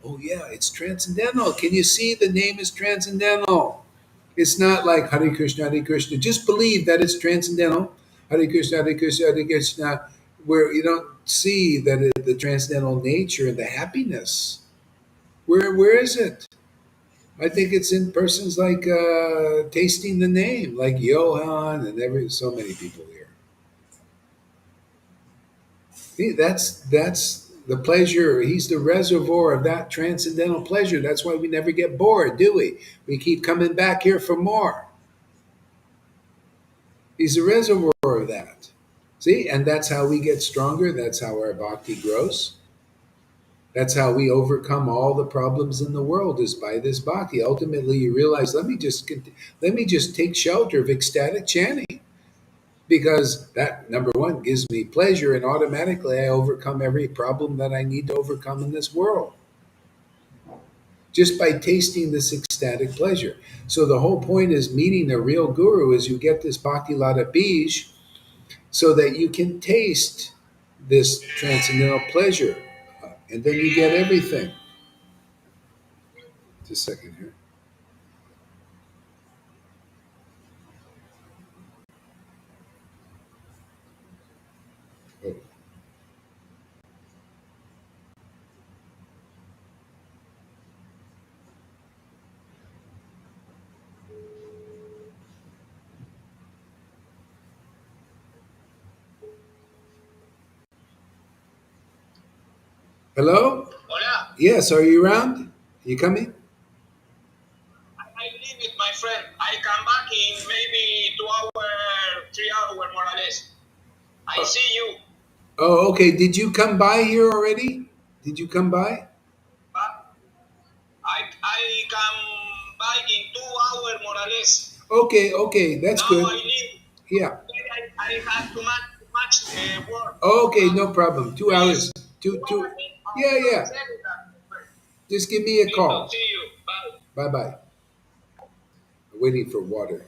Oh, yeah, it's transcendental. Can you see the name is transcendental? It's not like Hare Krishna, Hare Krishna. Just believe that it's transcendental. Hare Krishna, Hare Krishna, Hare Krishna, where you don't see that the transcendental nature and the happiness. Where is it? I think it's in persons like tasting the name, like Johann and so many people here. See, that's the pleasure. He's the reservoir of that transcendental pleasure. That's why we never get bored, do we? We keep coming back here for more. He's the reservoir of that. See, and that's how we get stronger. That's how our bhakti grows. That's how we overcome all the problems in the world is by this bhakti. Ultimately, you realize, let me just take shelter of ecstatic chanting because that number one gives me pleasure, and automatically I overcome every problem that I need to overcome in this world just by tasting this ecstatic pleasure. So the whole point is meeting a real guru is you get this bhakti lata bij so that you can taste this transcendental pleasure, and then you get everything. Just a second here. Oh. Hello? Yes, are you around? You coming? I come back in maybe 2 hours, 3 hours more or less. I see you. Oh, okay. Did you come by here already? Did you come by? I come back in 2 hours more or less. Okay, okay. That's Now good. I leave. Yeah. I have too much work. Okay, no problem. 2 hours. Please, Two. Yeah, yeah. Just give me a need to call. see you. Bye. Bye bye. Waiting for water.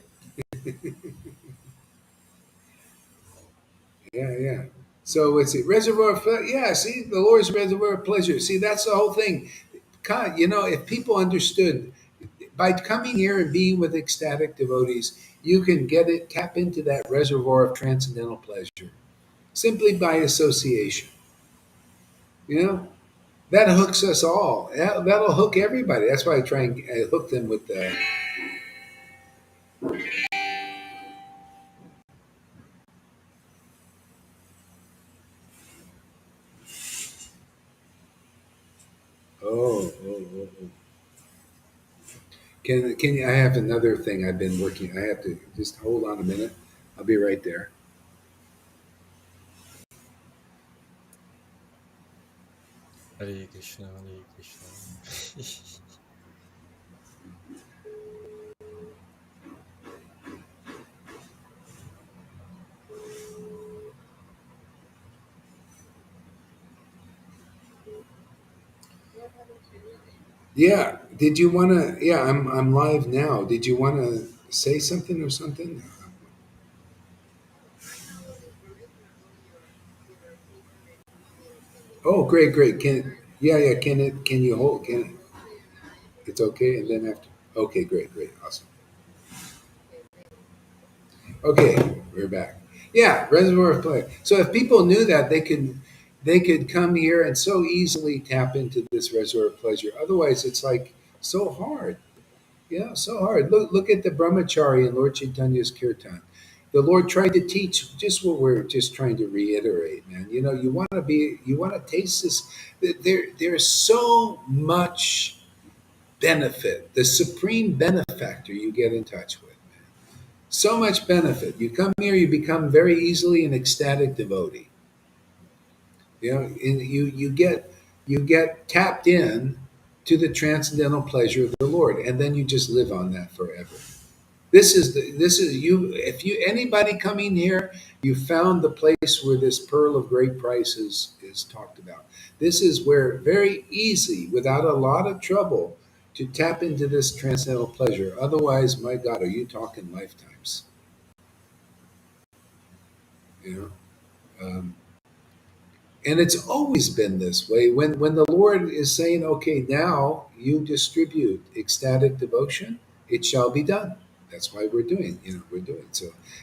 Yeah, yeah. So it's a reservoir of yeah. See, the Lord's reservoir of pleasure. See, that's the whole thing. God, if people understood by coming here and being with ecstatic devotees, you can tap into that reservoir of transcendental pleasure simply by association. You know, that hooks us all. That'll hook everybody. That's why I try and hook them with the. Oh. Can you? I have another thing I've been working. I have to just hold on a minute. I'll be right there. Hare Krishna, Hare Krishna. Yeah. Did you want to? Yeah, I'm live now. Did you want to say something or something? Oh, great, great. Yeah. Can you hold? It's okay. And then after. Okay, great, great, awesome. Okay, we're back. Yeah, reservoir of play. So if people knew that, they could come here and so easily tap into this reservoir of pleasure. Otherwise, it's like so hard. Yeah, so hard. Look at the brahmachari in Lord Chaitanya's kirtan. The Lord tried to teach just what we're just trying to reiterate, man. You want to taste this. There's so much benefit. The supreme benefactor you get in touch with. So much benefit. You come here, you become very easily an ecstatic devotee. And you get tapped in to the transcendental pleasure of the Lord, and then you just live on that forever. This is you. If you anybody coming here, you found the place where this pearl of great price is talked about. This is where very easy, without a lot of trouble, to tap into this transcendental pleasure. Otherwise, my God, are you talking lifetimes? You know. And it's always been this way. When the Lord is saying, "Okay, now you distribute ecstatic devotion, it shall be done." That's why we're doing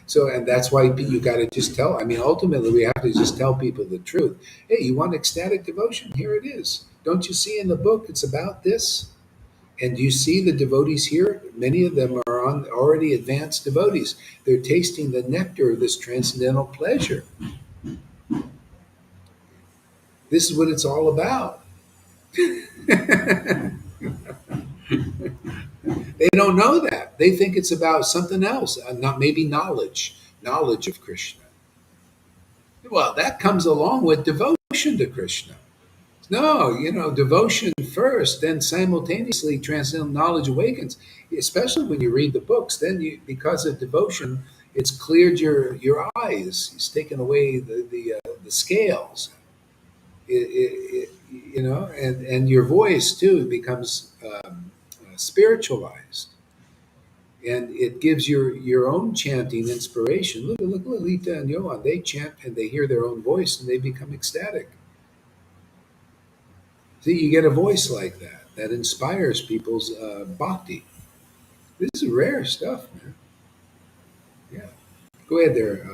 so, and that's why you got to just tell. I mean, ultimately, we have to just tell people the truth. Hey, you want ecstatic devotion? Here it is. Don't you see in the book? It's about this. And you see the devotees here. Many of them are on already advanced devotees. They're tasting the nectar of this transcendental pleasure. This is what it's all about. They don't know that. They think it's about something else, not maybe knowledge of Krishna. Well, that comes along with devotion to Krishna. No, devotion first, then simultaneously transcendental knowledge awakens. Especially when you read the books, then because of devotion, it's cleared your eyes. It's taken away the scales. And your voice too becomes spiritualized, and it gives your own chanting inspiration. Look, Lita and Johan, they chant and they hear their own voice and they become ecstatic. See, you get a voice like that inspires people's bhakti. This is rare stuff, man. Yeah. Go ahead there,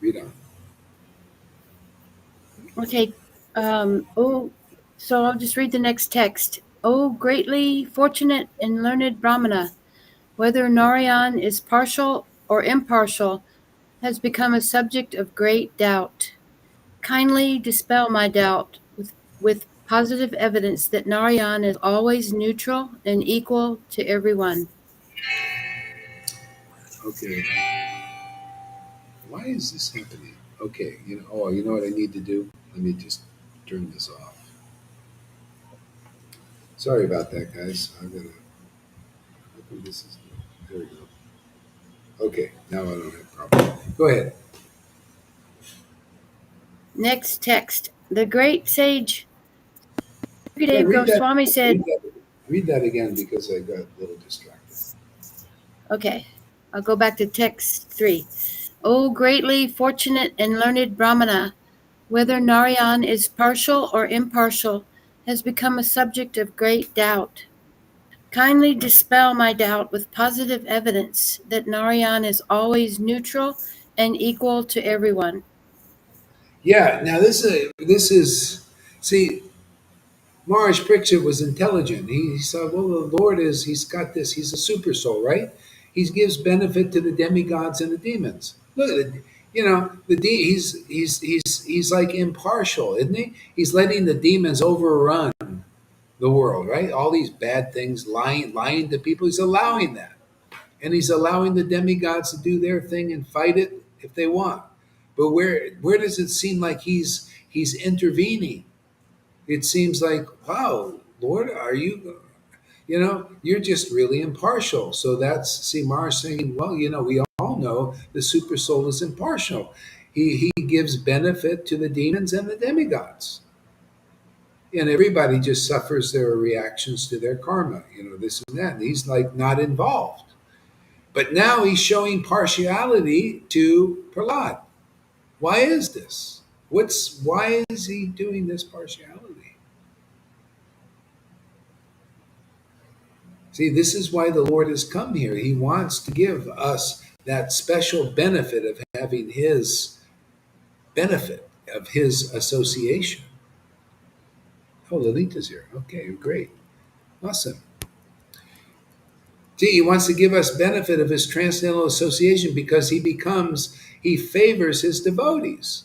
Rita. Okay. So I'll just read the next text. O greatly fortunate and learned Brahmana, whether Narayan is partial or impartial has become a subject of great doubt. Kindly dispel my doubt with positive evidence that Narayan is always neutral and equal to everyone. Okay. Why is this happening? Okay. Oh, you know what I need to do? Let me just turn this off. Sorry about that, guys. I'm gonna. Hopefully this is. There we go. Okay. Now I don't have a problem. Go ahead. Next text. The great sage Yeah. Sukadev Read that. Goswami said, Read that. Read that again because I got a little distracted. okay, I'll go back to text 3. O greatly fortunate and learned Brahmana, whether Narayan is partial or impartial has become a subject of great doubt. Kindly dispel my doubt with positive evidence that Narayan is always neutral and equal to everyone. Yeah. Now this is. See, Maharaj Pariksit was intelligent. He said, well, the Lord is, he's got this, he's a super soul, right? He gives benefit to the demigods and the demons. Look at it. He's like impartial, isn't he? He's letting the demons overrun the world, right? All these bad things, lying to people, he's allowing that. And he's allowing the demigods to do their thing and fight it if they want. But where does it seem like he's intervening? It seems like, wow, Lord, are you, you're just really impartial. So that's, see, Mars saying, well, we all know the super soul is impartial. He gives benefit to the demons and the demigods. And everybody just suffers their reactions to their karma, this and that. And he's like not involved. But now he's showing partiality to Prahlad. Why is this? Why is he doing this partiality? See, this is why the Lord has come here. He wants to give us that special benefit of having His benefit, of His association. Oh, Lolita's here. Okay, great. Awesome. See, He wants to give us benefit of His transcendental association because He favors His devotees.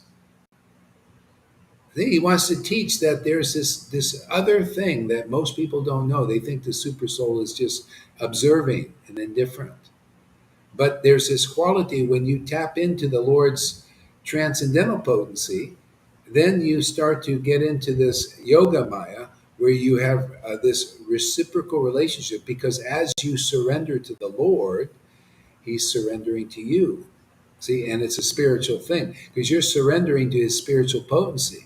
He wants to teach that there's this other thing that most people don't know. They think the super soul is just observing and indifferent. But there's this quality when you tap into the Lord's transcendental potency, then you start to get into this yoga maya where you have this reciprocal relationship because as you surrender to the Lord, He's surrendering to you. See, and it's a spiritual thing because you're surrendering to His spiritual potency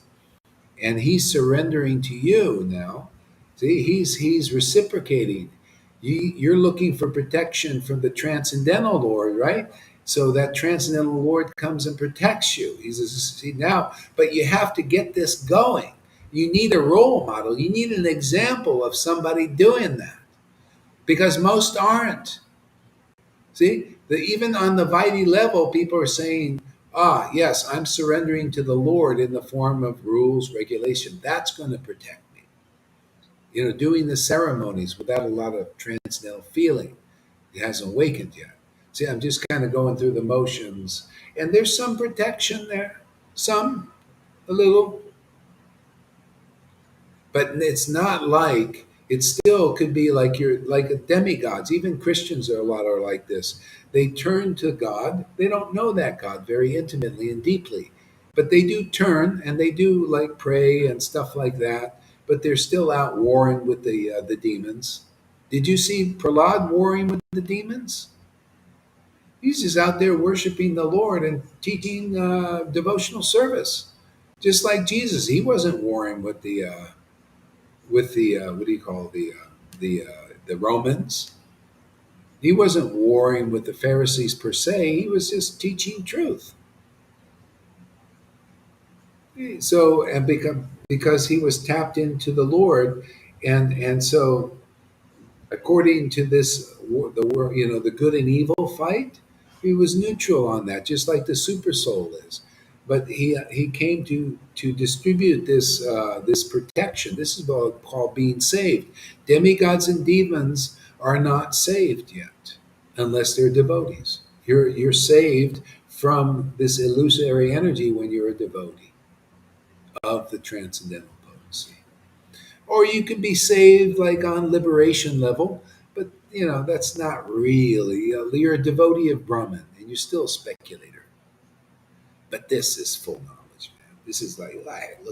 and He's surrendering to you now. See, he's reciprocating. You're looking for protection from the transcendental Lord, right? So that transcendental Lord comes and protects you. See now, but you have to get this going. You need a role model. You need an example of somebody doing that because most aren't. See, even on the Vaidhi level, people are saying, yes, I'm surrendering to the Lord in the form of rules, regulation. That's going to protect me. Doing the ceremonies without a lot of transcendental feeling. It hasn't awakened yet. See, I'm just kind of going through the motions. And there's some protection there. Some, a little. But it's not like it still could be like you're like demigods. Even Christians are like this. They turn to God. They don't know that God very intimately and deeply, but they do turn and they do like pray and stuff like that. But they're still out warring with the demons. Did you see Prahlad warring with the demons? He's just out there worshiping the Lord and teaching devotional service, just like Jesus. He wasn't warring with the what do you call the Romans. He wasn't warring with the Pharisees per se. He was just teaching truth. So and because he was tapped into the Lord, and so according to this the good and evil fight, he was neutral on that, just like the super soul is. But he came to distribute this protection. This is called being saved. Demigods and demons are not saved yet unless they're devotees. You're saved from this illusory energy when you're a devotee of the transcendental potency. Or you can be saved like on liberation level, but that's not really. You're a devotee of Brahman, and you're still a speculator. But this is full knowledge, man. This is like,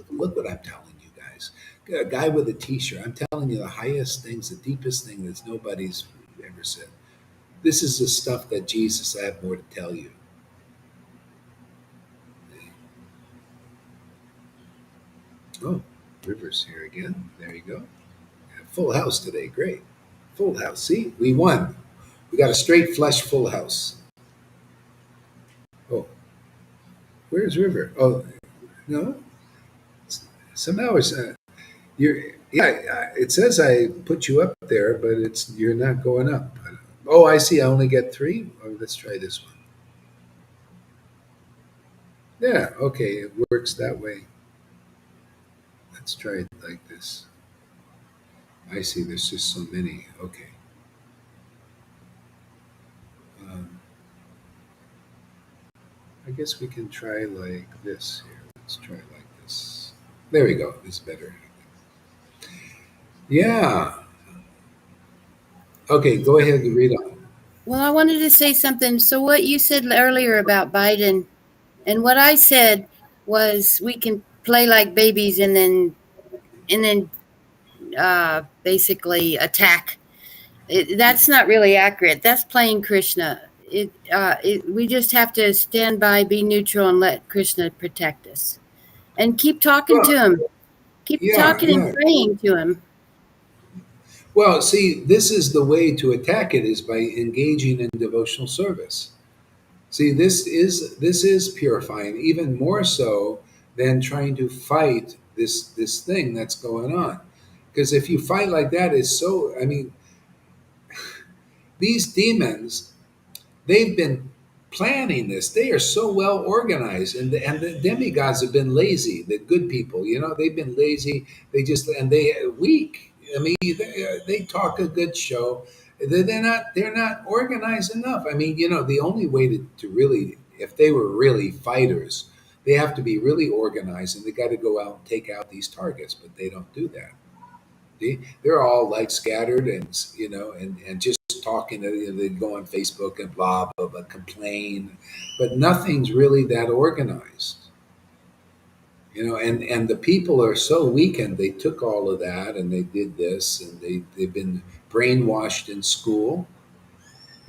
look what I'm telling you guys. A guy with a T-shirt. I'm telling you the highest things, the deepest thing that nobody's ever said. This is the stuff that Jesus had more to tell you. Oh, River's here again. There you go. Full house today. Great. Full house. See, we won. We got a straight flush full house. Oh, where's River? Oh, no. Somehow you're. Yeah, it says I put you up there, but you're not going up. Oh, I see. I only get three. Oh, let's try this one. Yeah. Okay, it works that way. Let's try it like this. I see. There's just so many. Okay. Um, I guess we can try like this here. Let's try like this. There we go. It's better. Yeah. Okay, go ahead and read on. Well, I wanted to say something. So, what you said earlier about Biden, and what I said was we can play like babies and then basically attack. That's not really accurate. That's playing Krishna. We just have to stand by, be neutral, and let Krishna protect us, and keep talking Well, to him. Keep yeah, talking and yeah. praying to him. Well, see, this is the way to attack it is by engaging in devotional service. See, this is purifying, even more so than trying to fight this thing that's going on. Because if you fight like that, it's so. I mean, these demons, they've been planning this. They are so well organized, and the demigods have been lazy. The good people, they've been lazy. They weak. I mean, they talk a good show. They're not organized enough. I mean, the only way to really, if they were really fighters, they have to be really organized, and they got to go out and take out these targets. But they don't do that. They're all like scattered and just talking. They go on Facebook and blah blah, complain, but nothing's really that organized. And the people are so weakened. They took all of that and they did this, and they've been brainwashed in school.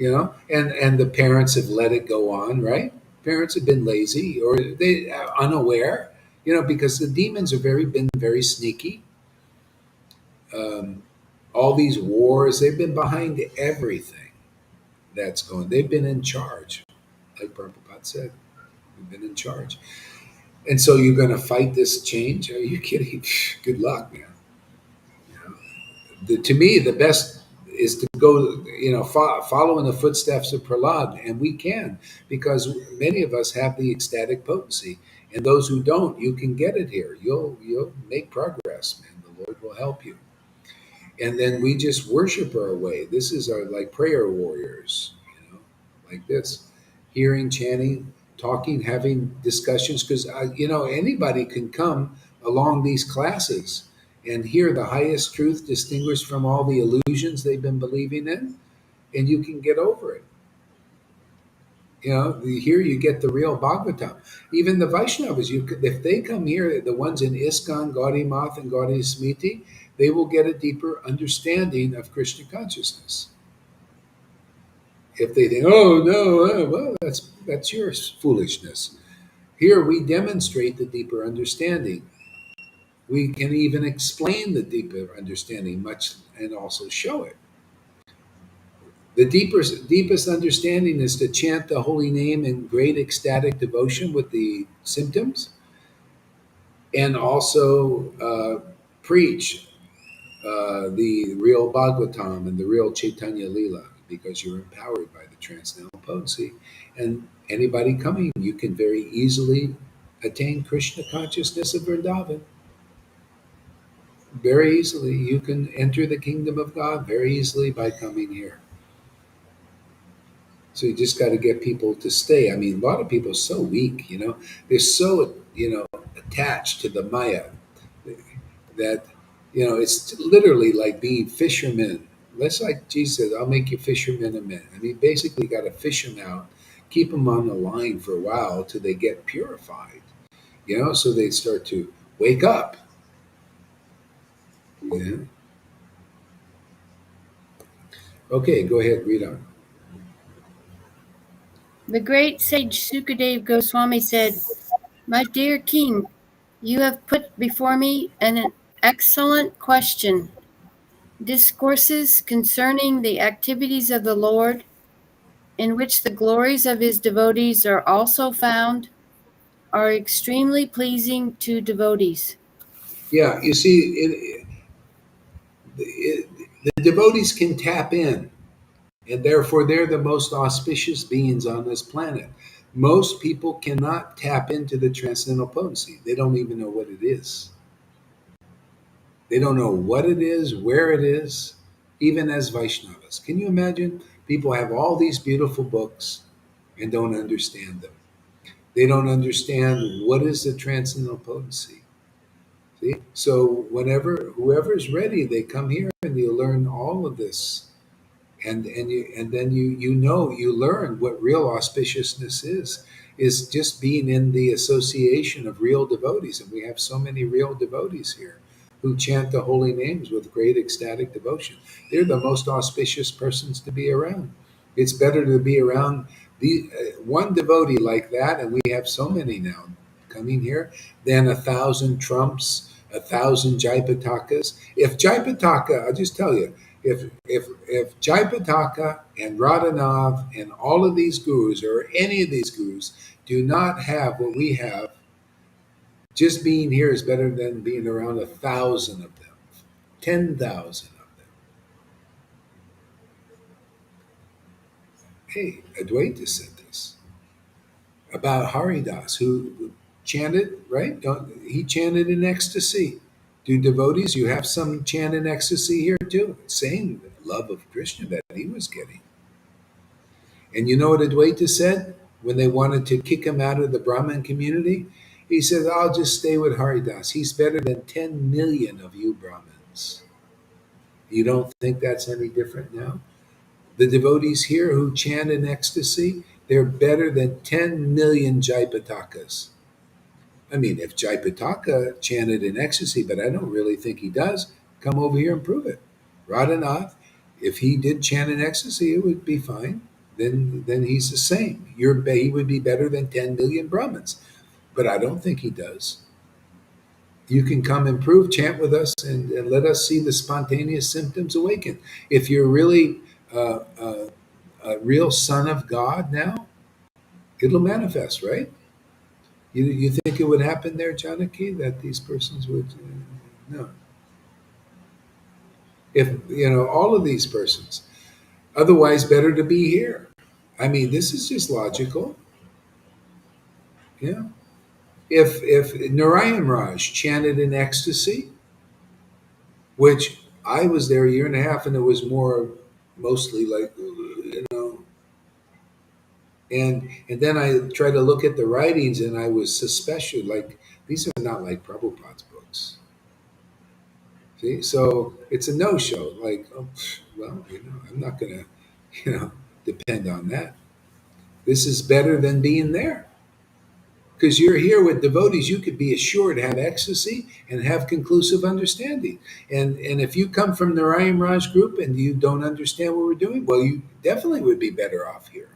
And the parents have let it go on. Right? Parents have been lazy or they unaware. Because the demons are been very sneaky. um, all these wars, they've been behind everything that's going. They've been in charge, like Prabhupada said. They've been in charge. And so you're going to fight this change? Are you kidding? Good luck, man. You know? To me, the best is to go, follow in the footsteps of Prahlad, and we can, because many of us have the ecstatic potency, and those who don't, you can get it here. You'll make progress, man. The Lord will help you. And then we just worship our way. This is our like prayer warriors, like this, hearing, chanting, talking, having discussions. Because anybody can come along these classes and hear the highest truth distinguished from all the illusions they've been believing in, and you can get over it. Here you get the real Bhagavatam. Even the Vaishnavas, if they come here, the ones in ISKCON, Gaudiya Math, and Gaudiya Smriti, they will get a deeper understanding of Krishna consciousness. If they think, oh no, well, that's your foolishness. Here we demonstrate the deeper understanding. We can even explain the deeper understanding much and also show it. The deepest understanding is to chant the holy name in great ecstatic devotion with the symptoms, and also preach the real Bhagavatam and the real Chaitanya Lila, because you're empowered by the transcendental potency. And anybody coming, you can very easily attain Krishna consciousness of Vrindavan. Very easily. You can enter the kingdom of God very easily by coming here. So you just got to get people to stay. I mean, a lot of people are so weak, they're so, attached to the Maya that, it's literally like being fishermen Let's like Jesus said, I'll make you fishermen of men. I mean, basically, got to fish them out, keep them on the line for a while till they get purified. So they start to wake up. Yeah. Okay, go ahead, read on. The great sage Sukadeva Goswami said, "My dear king, you have put before me an excellent question. Discourses concerning the activities of the Lord, in which the glories of his devotees are also found, are extremely pleasing to devotees." Yeah, you see, the devotees can tap in, and therefore they're the most auspicious beings on this planet. Most people cannot tap into the transcendental potency. They don't even know what it is. They don't know what it is, where it is, even as Vaishnavas. Can you imagine? People have all these beautiful books and don't understand them. They don't understand what is the transcendental potency. See? So whenever whoever is ready, they come here and you learn all of this. And then you learn what real auspiciousness is just being in the association of real devotees, and we have so many real devotees here who chant the holy names with great ecstatic devotion. They're the most auspicious persons to be around. It's better to be around the one devotee like that, and we have so many now coming here, than 1,000 trumps, 1,000 jaipatakas. If jaipataka, I'll just tell you, if Jaipataka and Radhanath and all of these gurus or any of these gurus do not have what we have, just being here is better than being around 1,000 of them, 10,000 of them. Hey, Advaita said this about Haridas, who chanted, right? He chanted in ecstasy. Do devotees, you have some chant in ecstasy here too? Same love of Krishna that he was getting. And you know what Advaita said when they wanted to kick him out of the Brahmin community? He said, I'll just stay with Haridas. He's better than 10 million of you Brahmins. You don't think that's any different now? The devotees here who chant in ecstasy, they're better than 10 million Jaipatakas. I mean, if Jaipataka chanted in ecstasy, but I don't really think he does, come over here and prove it. Radhanath, if he did chant in ecstasy, it would be fine. Then he's the same. He would be better than 10 million Brahmins, but I don't think he does. You can come and prove, chant with us, and let us see the spontaneous symptoms awaken. If you're really a real son of God now, it'll manifest, right? You think it would happen there, Janaki, that these persons would? No. If, all of these persons. Otherwise, better to be here. I mean, this is just logical. Yeah. If Narayan Raj chanted in ecstasy, which I was there a year and a half, and it was mostly like, and then I tried to look at the writings, and I was suspicious, like these are not like Prabhupada's books. See, so it's a no-show. Like, oh, well, I'm not gonna, depend on that. This is better than being there. Because you're here with devotees, you could be assured have ecstasy and have conclusive understanding. And if you come from the Narayan Raj group and you don't understand what we're doing, well, you definitely would be better off here.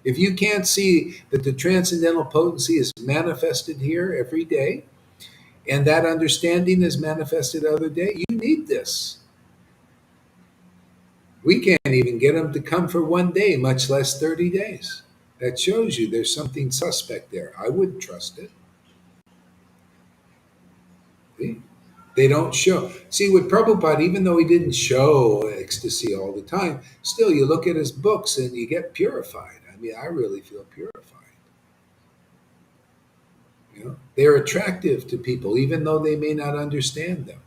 If you can't see that the transcendental potency is manifested here every day, and that understanding is manifested other day, you need this. We can't even get them to come for one day, much less 30 days. That shows you there's something suspect there. I wouldn't trust it. See? They don't show. See, with Prabhupada, even though he didn't show ecstasy all the time, still you look at his books and you get purified. I mean, I really feel purified. They're attractive to people, even though they may not understand them.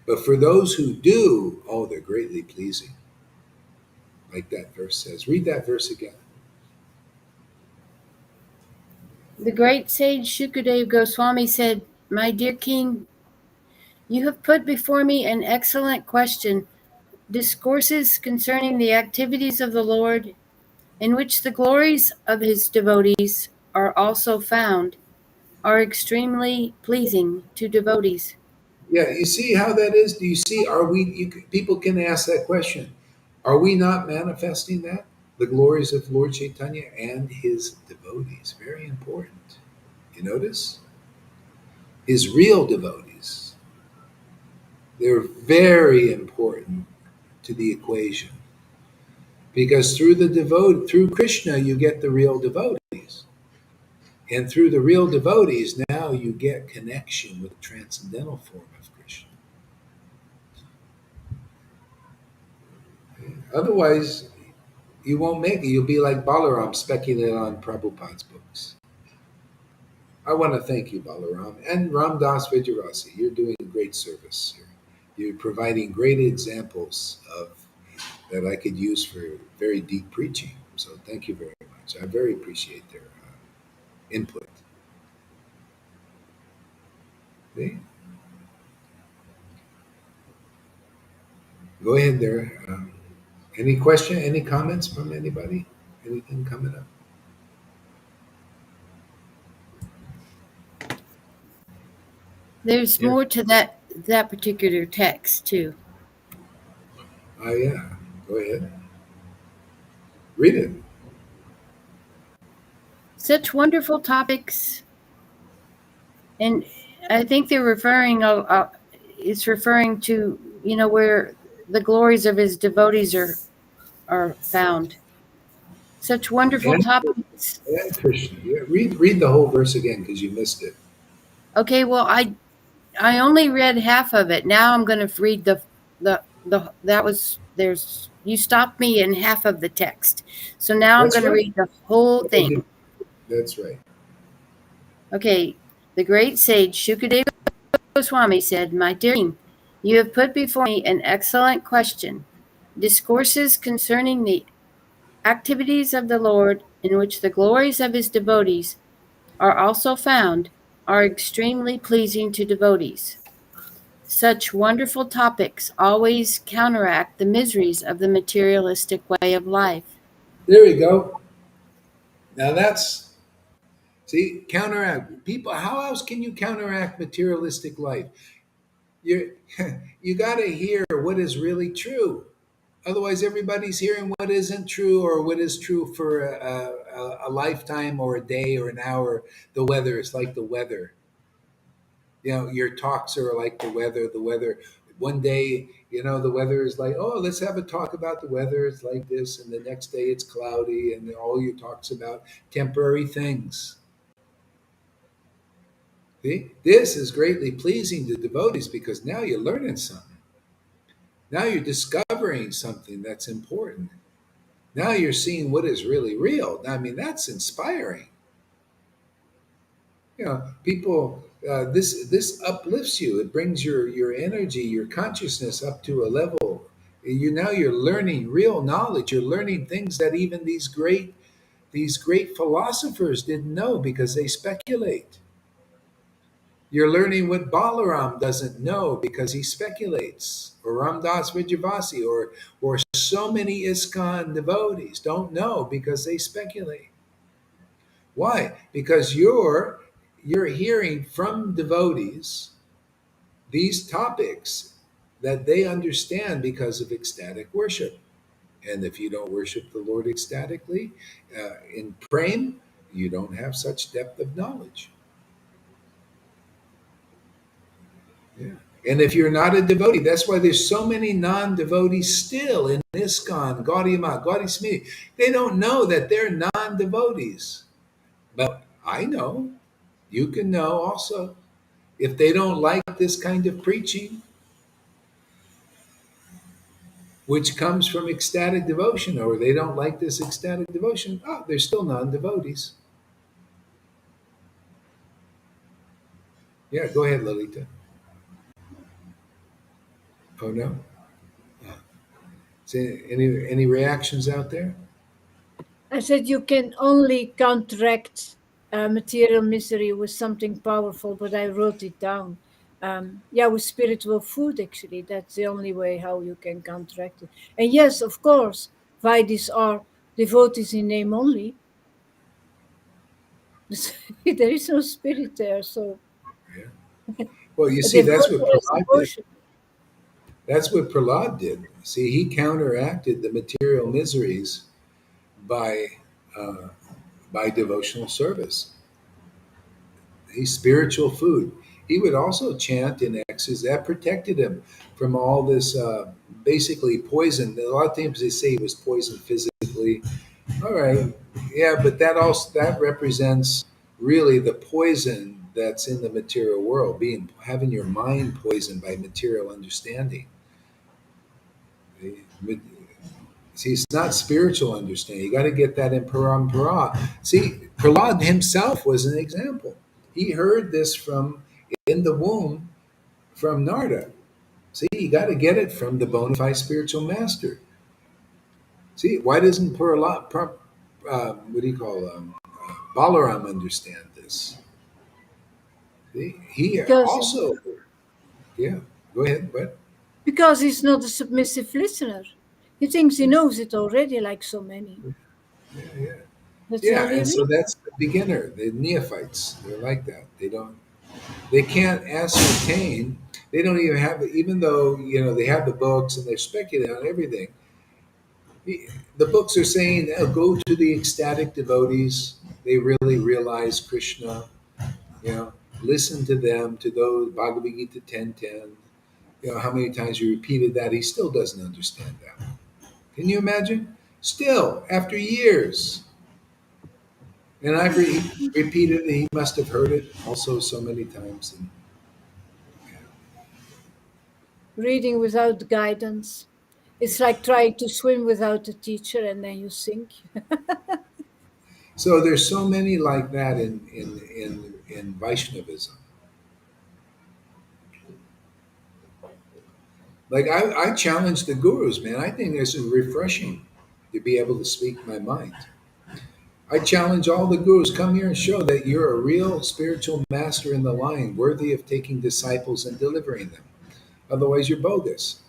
But for those who do, oh, they're greatly pleasing. Like that verse says. Read that verse again. The great sage Sukadeva Goswami said, "My dear king, you have put before me an excellent question. discourses concerning the activities of the Lord, in which the glories of his devotees are also found, are extremely pleasing to devotees. Yeah, you see how that is? Do you see? Are we, people can ask that question. Are we not manifesting that? The glories of Lord Chaitanya and his devotees. Very important. You notice? His real devotees. They're very important to the equation. Because through Krishna, you get the real devotees. And through the real devotees, now you get connection with the transcendental form of Krishna. Otherwise, you won't make it. You'll be like Balaram speculating on Prabhupada's books. I want to thank you, Balaram, and Ramdas Vijayarasi. You're doing great service here. You're providing great examples of that I could use for very deep preaching. So thank you very much. I very appreciate their input. See? Go ahead there. Any question? Any comments from anybody? Anything coming up? There's Yes. more to that particular text too. Oh yeah. Go ahead. Read it. Such wonderful topics, and I think they're referring. It's referring to where the glories of his devotees are found. Such wonderful And, topics. and Krishna. Yeah, read the whole verse again because you missed it. Okay, well, I only read half of it. Now I'm going to read the that was there's you stopped me in half of the text. So now I'm That's going to right. read the whole thing. That's right. Okay, the great sage Shukadeva Goswami said, "My dear king, you have put before me an excellent question. Discourses concerning the activities of the Lord, in which the glories of his devotees are also found, are extremely pleasing to devotees. Such wonderful topics always counteract the miseries of the materialistic way of life." There we go. Now that's see counteract people. How else can you counteract materialistic life? You you got to hear what is really true. Otherwise, everybody's hearing what isn't true or what is true for a lifetime or a day or an hour. The weather is like the weather. Your talks are like the weather. The weather. One day, the weather is like, oh, let's have a talk about the weather. It's like this, and the next day it's cloudy, and all your talks about temporary things. See? This is greatly pleasing to devotees because now you're learning something. Now you're discovering something that's important. Now you're seeing what is really real. I mean, that's inspiring. People. This uplifts you. It brings your energy, your consciousness up to a level. You're learning real knowledge. You're learning things that even these great philosophers didn't know because they speculate. You're learning what Balaram doesn't know because he speculates, or Ramdas Vijayavasi, or so many ISKCON devotees don't know because they speculate. Why? Because you're hearing from devotees these topics that they understand because of ecstatic worship. And if you don't worship the Lord ecstatically in prema, you don't have such depth of knowledge. Yeah. And if you're not a devotee, that's why there's so many non-devotees still in ISKCON, Gaudiya Math, Gaudiya Smiti. They don't know that they're non-devotees. But I know, you can know also. If they don't like this kind of preaching, which comes from ecstatic devotion, or they don't like this ecstatic devotion, they're still non-devotees. Yeah, go ahead, Lalita. Oh no? Uh, any reactions out there? I said you can only counteract material misery with something powerful, but I wrote it down. yeah, with spiritual food. Actually, that's the only way how you can counteract it. And yes, of course, Vaidis are devotees in name only. There is no spirit there, so Yeah. Well, you a see, that's what devotee has Prahlad did. devotion. That's what Prahlad did. See, he counteracted the material miseries by uh, by devotional service. He's spiritual food. He would also chant in X's that protected him from all this basically poison. A lot of times they say he was poisoned physically. All right, yeah, but that represents really the poison that's in the material world, being having your mind poisoned by material understanding. See, it's not spiritual understanding. You got to get that in parampara. See, Prahlad himself was an example. He heard this from in the womb from Narda. See, you got to get it from the bona fide spiritual master. See, why doesn't what do you call Balaram understand this? See, he because also, yeah. Go ahead, but because he's not a submissive listener. He thinks he knows it already, like so many. yeah, yeah, That's the yeah. only And so reason. that's the beginner, the neophytes. They're like that. They can't ascertain. They don't even have, even though they have the books and they're speculating on everything. The books are saying, go to the ecstatic devotees. They really realize Krishna. You know, listen to them, to those Bhagavad Gita 10:10. How many times you repeated that? He still doesn't understand that. Can you imagine? Still, after years. And repeated it. He must have heard it also so many times. And Reading without guidance. It's like trying to swim without a teacher and then you sink. so there's so many like that in Vaishnavism. Like I challenge the gurus, man. I think this is refreshing to be able to speak my mind. I challenge all the gurus, come here and show that you're a real spiritual master in the line, worthy of taking disciples and delivering them. Otherwise, you're bogus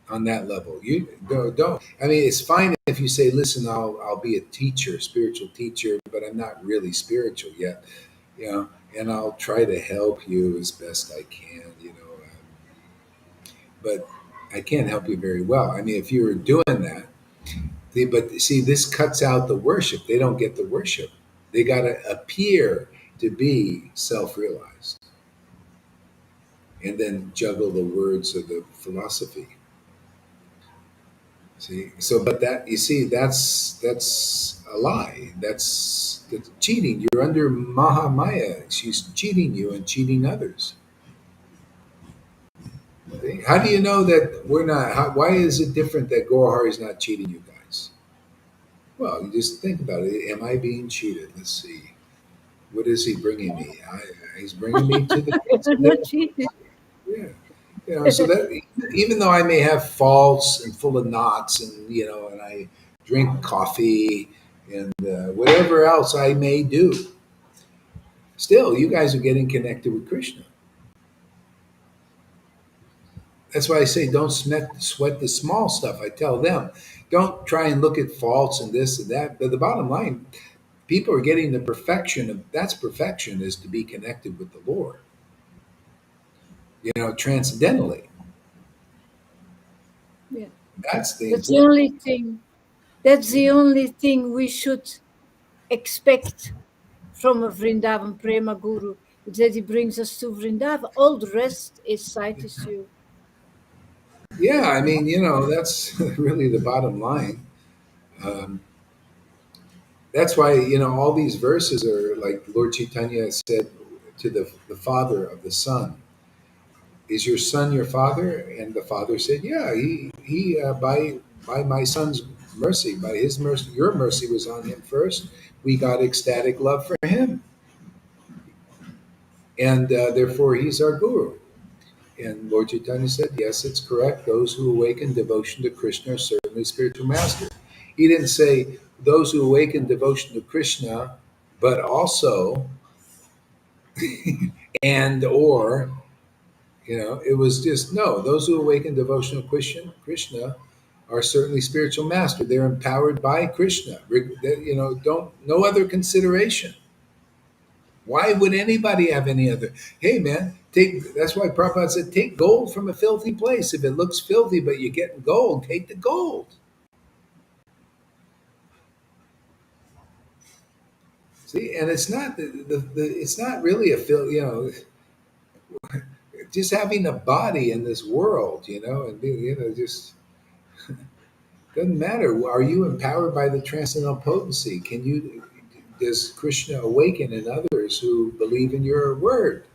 on that level. You don't. I mean, it's fine if you say, "Listen, I'll be a teacher, spiritual teacher, but I'm not really spiritual yet." And I'll try to help you as best I can. But I can't help you very well. I mean, if you were doing that, but see, this cuts out the worship. They don't get the worship. They got to appear to be self-realized, and then juggle the words of the philosophy. See, so but that you see, that's a lie. That's cheating. You're under Mahamaya. She's cheating you and cheating others. See? How do you know that we're not? Why is it different that Gohar is not cheating you guys? Well, you just think about it. Am I being cheated? Let's see. What is he bringing me? He's bringing me to the You're not transcendental. cheating. Yeah. So that even though I may have faults and full of knots, and I drink coffee and whatever else I may do, still, you guys are getting connected with Krishna. That's why I say don't sweat the small stuff. I tell them, don't try and look at faults and this and that. But the bottom line, people are getting the perfection of that's perfection is to be connected with the Lord, transcendentally. Yeah. That's the That's the important. only thing. That's the only thing we should expect from a Vrindavan Prema Guru. It's that he brings us to Vrindavan. All the rest is sight issue. Yeah, I mean, that's really the bottom line. Um, that's why all these verses are like Lord Chaitanya said to the father of the son, "Is your son your father?" And the father said, "Yeah, he by my son's mercy, by his mercy, your mercy was on him first. We got ecstatic love for him, and therefore he's our guru." And Lord Chaitanya said, "Yes, it's correct. Those who awaken devotion to Krishna are certainly spiritual master." He didn't say those who awaken devotion to Krishna, but also and or. It was just no. Those who awaken devotional Krishna are certainly spiritual master. They're empowered by Krishna. Don't no other consideration. Why would anybody have any other? Hey, man, take. That's why Prabhupada said, take gold from a filthy place. If it looks filthy, but you're getting gold, take the gold. See, and it's not it's not really a just having a body in this world, and being, just doesn't matter. Are you empowered by the transcendental potency? Does Krishna awaken in others who believe in your word?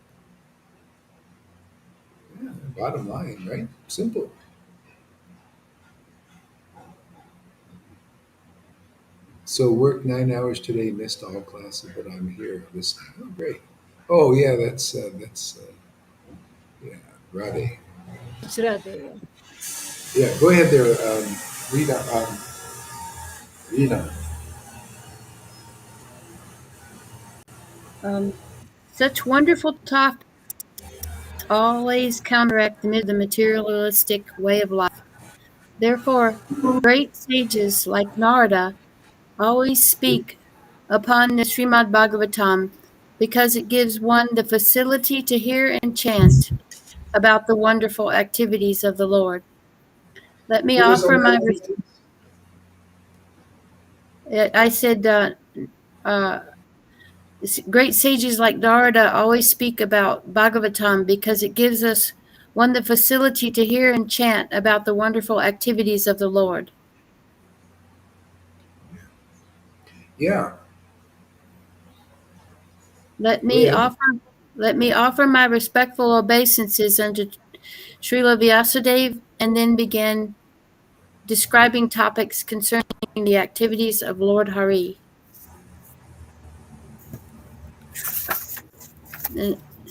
Yeah, bottom line, right? Simple. So worked 9 hours today, missed all classes, but I'm here listening. Oh, great. Oh, yeah, yeah, Radhe. It's Radhe. Yeah, go ahead there, Rita. Rita. Such wonderful topics always counteract the materialistic way of life. Therefore, great sages like Narada always speak upon the Srimad Bhagavatam because it gives one the facility to hear and chant about the wonderful activities of the Lord. Let me What was the offer last my. sentence? I said, great sages like Narada always speak about Bhagavatam because it gives us one the facility to hear and chant about the wonderful activities of the Lord. Yeah, Let go me ahead. offer my respectful obeisances unto Srila Vyasadeva and then begin describing topics concerning the activities of Lord Hari.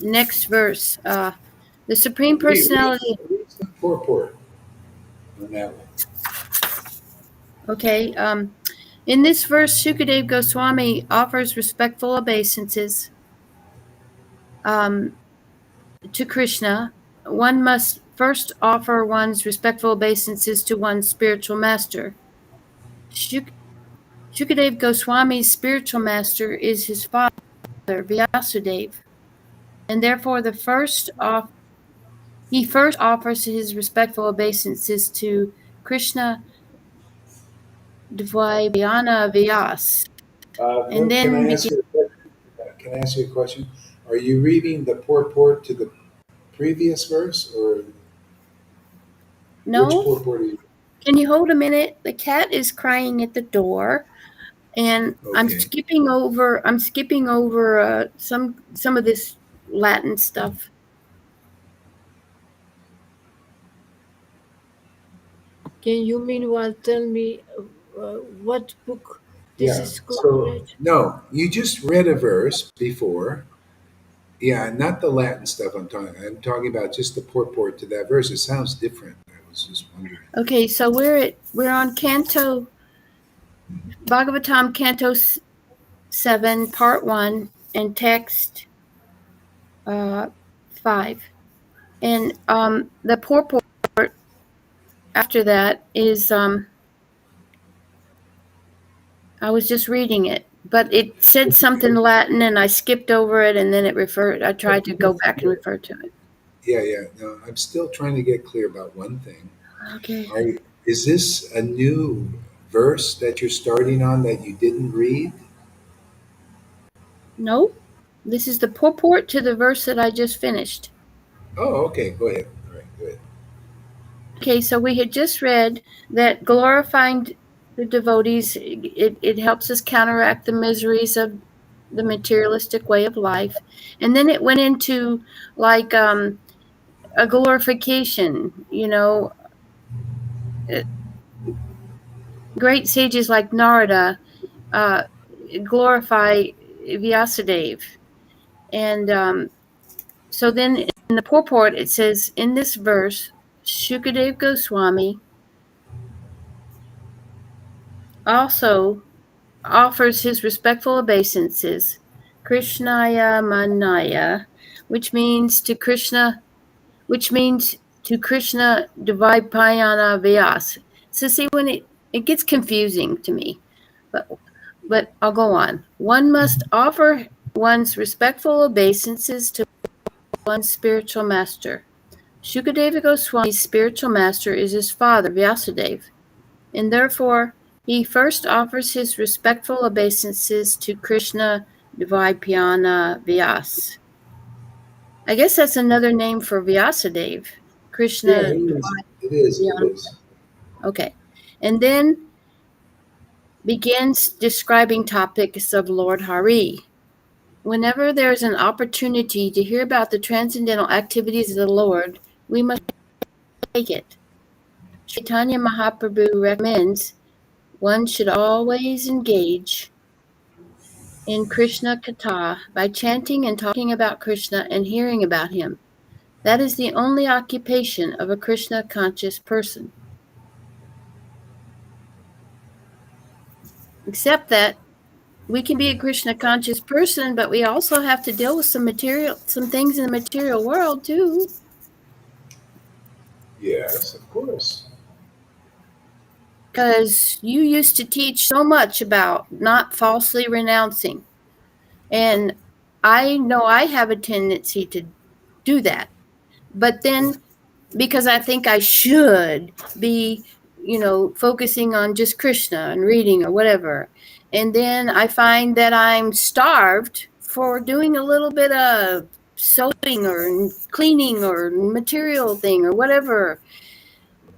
Next verse. The Supreme Personality. Read some purport on that one. Okay. In this verse, Shukadev Goswami offers respectful obeisances to Krishna. One must first offer one's respectful obeisances to one's spiritual master. Shukadev Goswami's spiritual master is his father, Vyasadeva, and therefore he first offers his respectful obeisances to Krishna Dvayana Vyas, and Can then I ask begin. you a question? Can I ask you a question? Are you reading the purport to the previous verse, or which No, purport are you? can you hold a minute? The cat is crying at the door, and I'm Okay. skipping over. Some of this Latin stuff. Can you meanwhile tell me what book this Yeah. is So correct? no, you just read a verse before. Yeah, not the Latin stuff I'm talking. I'm talking about just the purport to that verse. It sounds different. I was just wondering. Okay, so we're on Canto Bhagavatam, Canto 7, Part 1, and Text 5. And the purport after that is, I was just reading it, but it said something Latin and I skipped over it and then I tried to go back and refer to it. Yeah, yeah. No, I'm still trying to get clear about one thing. Okay. Is this a new verse that you're starting on that you didn't read? No, this is the purport to the verse that I just finished. Oh, okay. Go ahead. All right, go ahead. Okay, so we had just read that glorifying the devotees, it helps us counteract the miseries of the materialistic way of life. And then it went into like a glorification, great sages like Narada glorify Vyasadeva. And so then in the purport, it says, in this verse, Shukadev Goswami also offers his respectful obeisances, Krishnaya Manaya, which means to Krishna which means to Krishna Dvaipayana Vyas. So see, when it gets confusing to me, but I'll go on. One must offer one's respectful obeisances to one's spiritual master. Shukadeva Goswami's spiritual master is his father, Vyasadeva, and therefore he first offers his respectful obeisances to Krishna Dvaipayana Vyas. I guess that's another name for Vyasadeva. Yeah, Krishna it is. It is. It Dvaipayana. is. Okay. And then begins describing topics of Lord Hari. Whenever there is an opportunity to hear about the transcendental activities of the Lord, we must take it. Chaitanya Mahaprabhu recommends one should always engage in Krishna Katha by chanting and talking about Krishna and hearing about him. That is the only occupation of a Krishna conscious person. Except that we can be a Krishna conscious person, but we also have to deal with some things in the material world too. Yes, of course. Because you used to teach so much about not falsely renouncing. And I know I have a tendency to do that. But then, because I think I should be, focusing on just Krishna and reading or whatever. And then I find that I'm starved for doing a little bit of sewing or cleaning or material thing or whatever,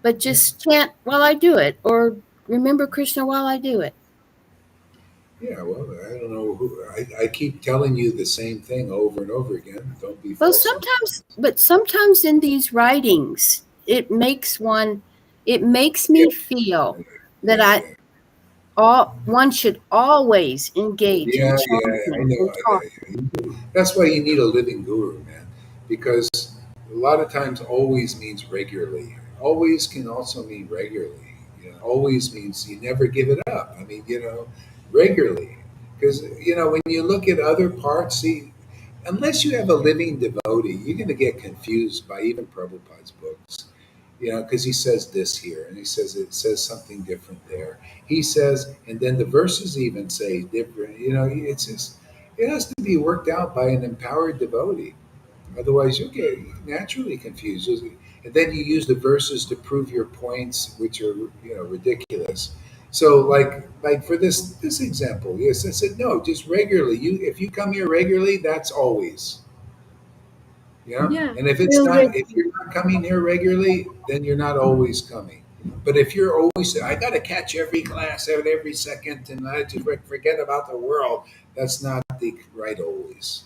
but Yeah. just chant while I do it or remember Krishna while I do it. Yeah, well, I don't know who. I keep telling you the same thing over and over again. Don't be Well, false. sometimes in these writings, it makes Yeah, me feel that yeah, yeah. one should always engage in Yeah, yeah, I chanting know. and talking. That's why you need a living guru, man. Because a lot of times, always means regularly. Always can also mean regularly. Always means you never give it up. I mean, regularly. Because when you look at other parts, see, unless you have a living devotee, you're going to get confused by even Prabhupada's books. Because he says this here, and it says something different there. He says, and then the verses even say different. It's just it has to be worked out by an empowered devotee. Otherwise, you'll get naturally confused. And then you use the verses to prove your points, which are ridiculous. So, like for this example, yes, I said no, just regularly. If you come here regularly, that's always. Yeah, And real if you're regular. not coming here regularly, then you're not always coming. But if you're always, I got to catch every class out every second, and I just forget about the world. That's not the right always.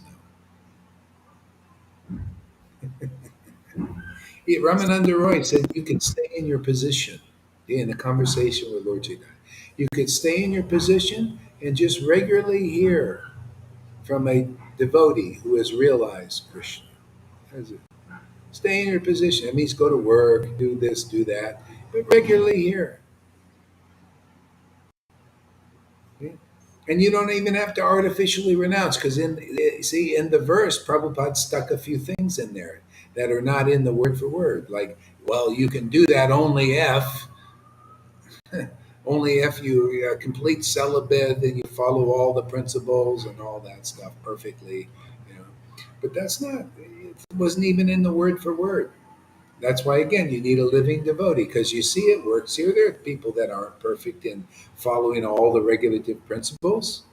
Yeah, Ramananda Roy said you could stay in your position in a conversation with Lord Chaitanya. You could stay in your position and just regularly hear from a devotee who has realized Krishna. That's it. Stay in your position. It means go to work, do this, do that, but regularly hear. Yeah. And you don't even have to artificially renounce because in the verse, Prabhupada stuck a few things in there that are not in the word for word. Like, well, you can do that only if you complete celibate and you follow all the principles and all that stuff perfectly. You know, but that's not. It wasn't even in the word for word. That's why, again, you need a living devotee because you see it works here. There are people that aren't perfect in following all the regulative principles,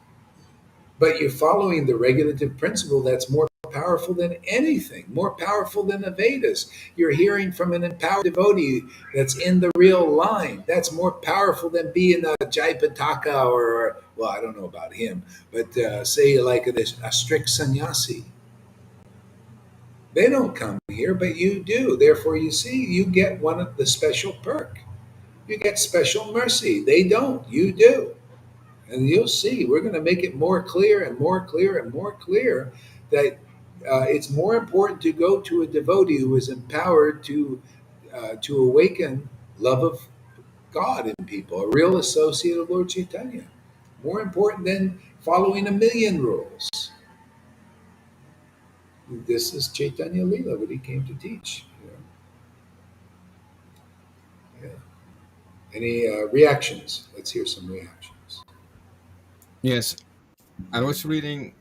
but you're following the regulative principle that's more powerful than anything, more powerful than the Vedas. You're hearing from an empowered devotee that's in the real line. That's more powerful than being a Jaipataka well, I don't know about him, but say like a strict sannyasi. They don't come here, but you do. Therefore, you see, you get one of the special perk. You get special mercy. They don't. You do. And you'll see, we're going to make it more clear and more clear and more clear that it's more important to go to a devotee who is empowered to awaken love of God in people, a real associate of Lord Chaitanya. More important than following a million rules. This is Chaitanya Lila, what he came to teach. Any reactions? Let's hear some reactions. Yes, I was reading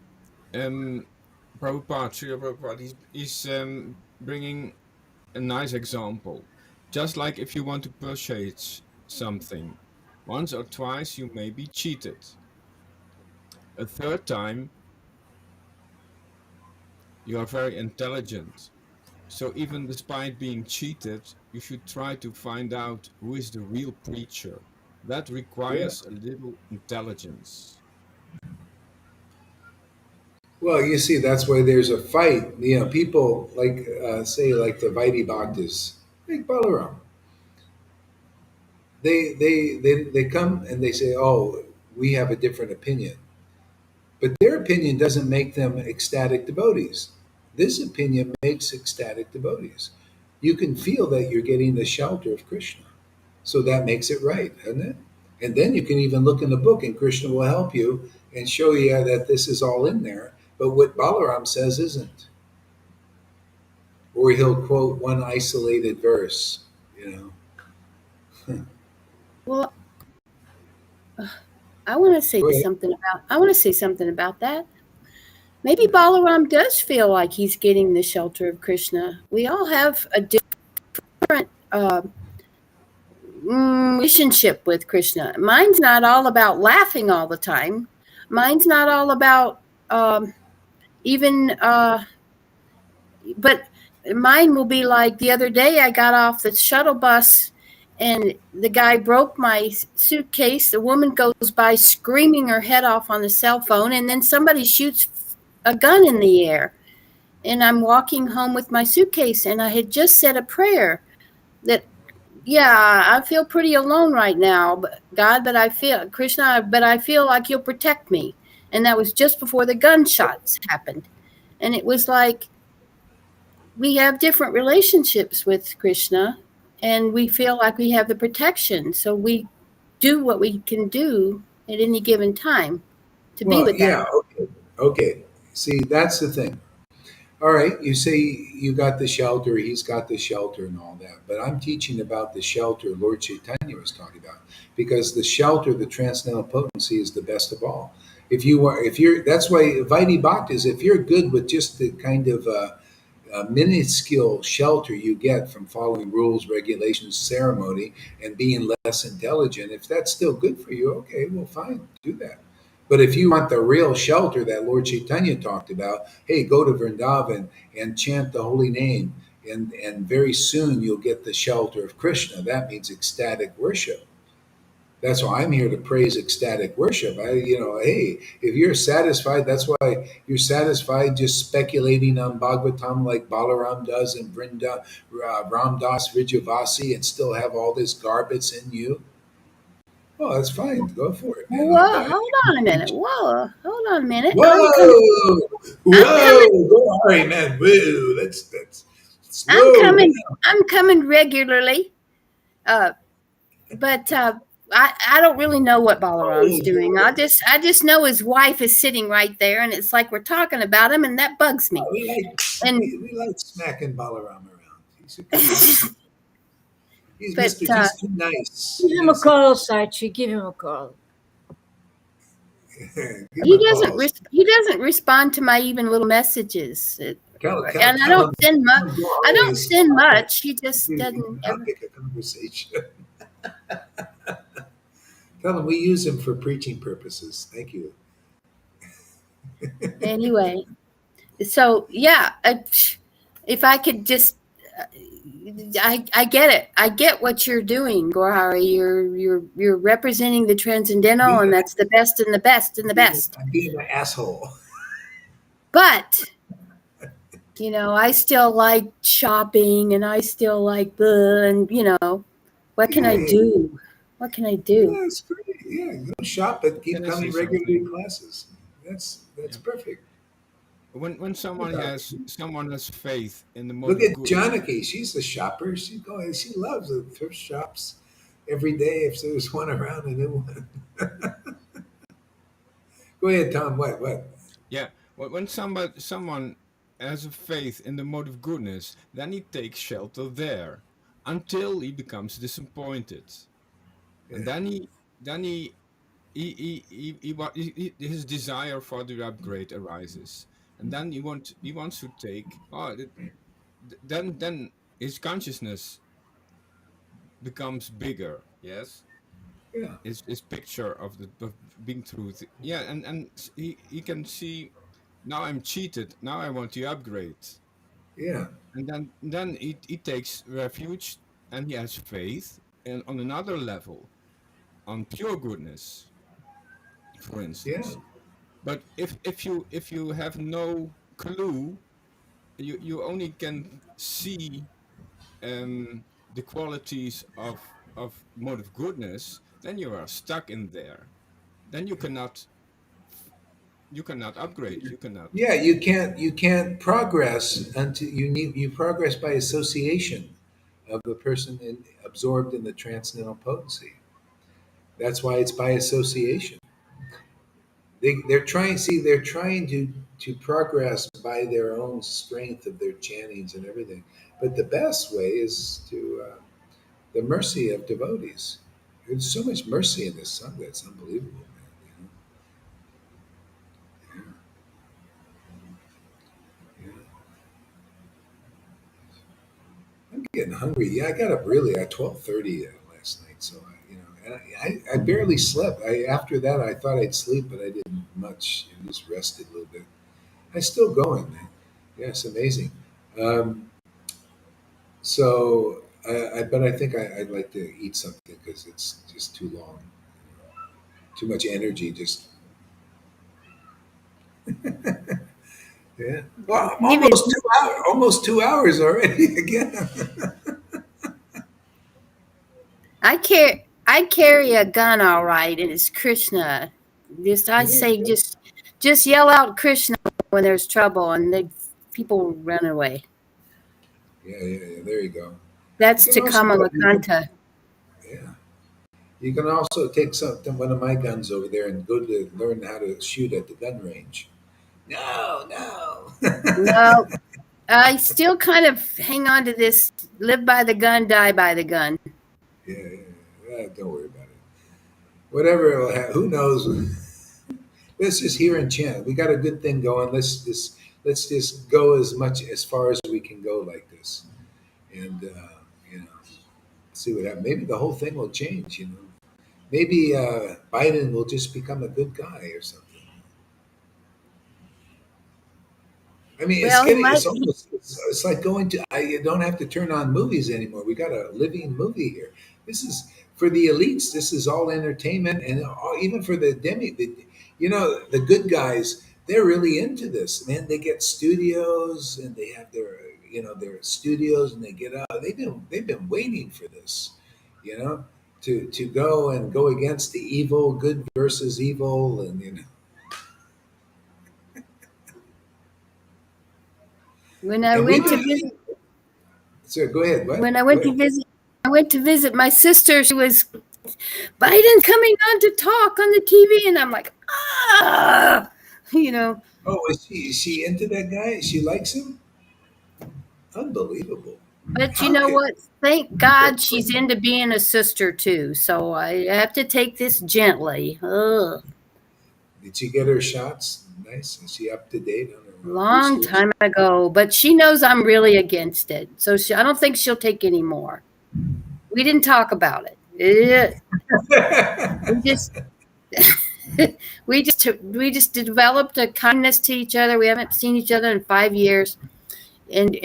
Prabhupada, Srila Prabhupada. He's bringing a nice example. Just like if you want to purchase something, once or twice you may be cheated. A third time, you are very intelligent. So even despite being cheated, you should try to find out who is the real preacher. That Yeah. requires a little intelligence. Well, you see, that's why there's a fight. You know, people like say like the Vaidhi Bhaktas, like Balaram. They come and they say, "Oh, we have a different opinion," but their opinion doesn't make them ecstatic devotees. This opinion makes ecstatic devotees. You can feel that you're getting the shelter of Krishna, so that makes it right, doesn't it? And then you can even look in the book, and Krishna will help you and show you that this is all in there. But what Balaram says isn't, or he'll quote one isolated verse. You know, Well, I want to say go ahead. something about. I want to say something about that. Maybe Balaram does feel like he's getting the shelter of Krishna. We all have a different relationship with Krishna. Mine's not all about laughing all the time. Mine's not all about even, but mine will be like the other day I got off the shuttle bus and the guy broke my suitcase. The woman goes by screaming her head off on the cell phone, and then somebody shoots a gun in the air. And I'm walking home with my suitcase, and I had just said a prayer that, yeah, I feel pretty alone right now, but God, but I feel Krishna, but I feel like you'll protect me. And that was just before the gunshots happened. And it was like we have different relationships with Krishna, and we feel like we have the protection. So we do what we can do at any given time to be Well, with that. yeah, okay, okay. See, that's the thing. All right, you say you got the shelter, he's got the shelter and all that, but I'm teaching about the shelter Lord Caitanya was talking about, because the shelter, the transcendental potency, is the best of all. If you're, that's why Vaidhi Bhakti is, if you're good with just the kind of minuscule shelter you get from following rules, regulations, ceremony, and being less intelligent, if that's still good for you, okay, well, fine, do that. But if you want the real shelter that Lord Chaitanya talked about, hey, go to Vrindavan and chant the holy name, and very soon you'll get the shelter of Krishna. That means ecstatic worship. That's why I'm here to praise ecstatic worship. Hey, if you're satisfied, that's why you're satisfied just speculating on Bhagavatam like Balaram does and Ramdas Vijayavasi, and still have all this garbage in you. Oh, that's fine. Go for it, man. I'll Whoa, buy hold on a minute. it. Whoa, hold on a minute. Whoa! I'm coming, Whoa! Go hurry, man. Whoa! That's I'm slow coming, down. I'm coming regularly. Uh, but I don't really know what Balaram's doing. Oh, I just know his wife is sitting right there, and it's like we're talking about him, and that bugs me. we like And we like smacking Balaram around. He should come on. He's but Mister. He's too nice. Give him a Yes. call, Sachi. Give him a call. Give him a call. he doesn't respond to my even little messages. And Tell him. I don't Always. send much. He just You doesn't not ever. pick a conversation. Tell him we use him for preaching purposes. Thank you. Anyway, so yeah, if I could just, I get it. I get what you're doing, Gorhari. You're representing the transcendental, Being and that's the best and the best and the best. I'm being an asshole. But I still like shopping, and I still like and what can Yeah, I yeah, do? What can I do? yeah, it's great. Yeah, go shop and keep Can I say coming regularly to something? classes. That's Yeah. perfect. When someone has faith in the mode Look of at goodness, Janaki. She's a shopper. She loves the thrift shops every day. If there's one around, a new one. Go ahead, Tom. What? yeah. When someone has a faith in the mode of goodness, then he takes shelter there until he becomes disappointed. and Yeah. then his desire for the upgrade arises, and then he wants to take then his consciousness becomes bigger. Yes, Yeah. his picture of the of being truth. Yeah, and he can see, now I'm cheated. Now I want to upgrade, Yeah. and then he takes refuge, and he has faith and on another level, on pure goodness, for Yeah. instance. But if you have no clue, you only can see the qualities of mode of goodness, then you are stuck in there. Then you cannot upgrade. You cannot. Yeah, you can't progress until you progress by association of the person absorbed in the transcendental potency. That's why it's by association. They're trying to progress by their own strength of their chantings and everything. But the best way is to the mercy of devotees. There's so much mercy in this song that's unbelievable, man. You know? I'm getting hungry. Yeah, I got up really at 12:30 last night, so I barely slept. After that I thought I'd sleep, but I didn't much. I just rested a little bit. I'm still going, man. Yeah, it's amazing. Um, but I think I'd like to eat something because it's just too long, too much energy. Just yeah. Well, I'm David, almost 2 hours already again. I carry a gun all right, and it's Krishna. Just I There you say, go. just yell out Krishna when there's trouble, and people run away. Yeah, yeah, yeah. There you go. You That's can also Takamalakanta. yeah. You can also take one of my guns over there and go to learn how to shoot at the gun range. No, no. No, I still kind of hang on to this: live by the gun, die by the gun. Yeah, yeah, yeah. Don't worry about it. Whatever it'll have, who knows? Let's just hear and chant. We got a good thing going. Let's just go as far as we can go like this, and you know, see what happens. Maybe the whole thing will change. Maybe Biden will just become a good guy or something. I mean, Well, he might. it's like going to, you don't have to turn on movies anymore. We got a living movie here. This is for the elites. This is all entertainment. And even for the good guys, they're really into this, man. They get studios and they have their studios and they get out. They've been waiting for this, you know, to go against the evil, good versus evil. And When I and we've went to been, visit, so go ahead. What? when I Go went to ahead. visit, I went to visit my sister. She was Biden coming on to talk on the TV, and I'm like, ah, you know. Oh, is she into that guy? She likes him? Unbelievable. But you How know could what? Thank God she's into being a sister too. So I have to take this gently. Ugh. did she get her shots? Nice. Is she up to date on her Long boosters? time ago, but she knows I'm really against it. So I don't think she'll take any more. We didn't talk about it. We just we just developed a kindness to each other. We haven't seen each other in 5 years, and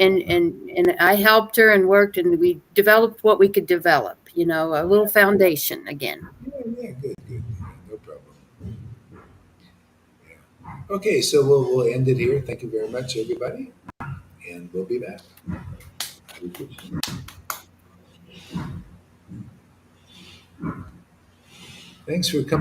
I helped her and worked, and we developed what we could develop. A little foundation again. Yeah, good, good. Yeah, no problem. Yeah. Okay, so we'll end it here. Thank you very much, everybody, and we'll be back. Thanks for coming.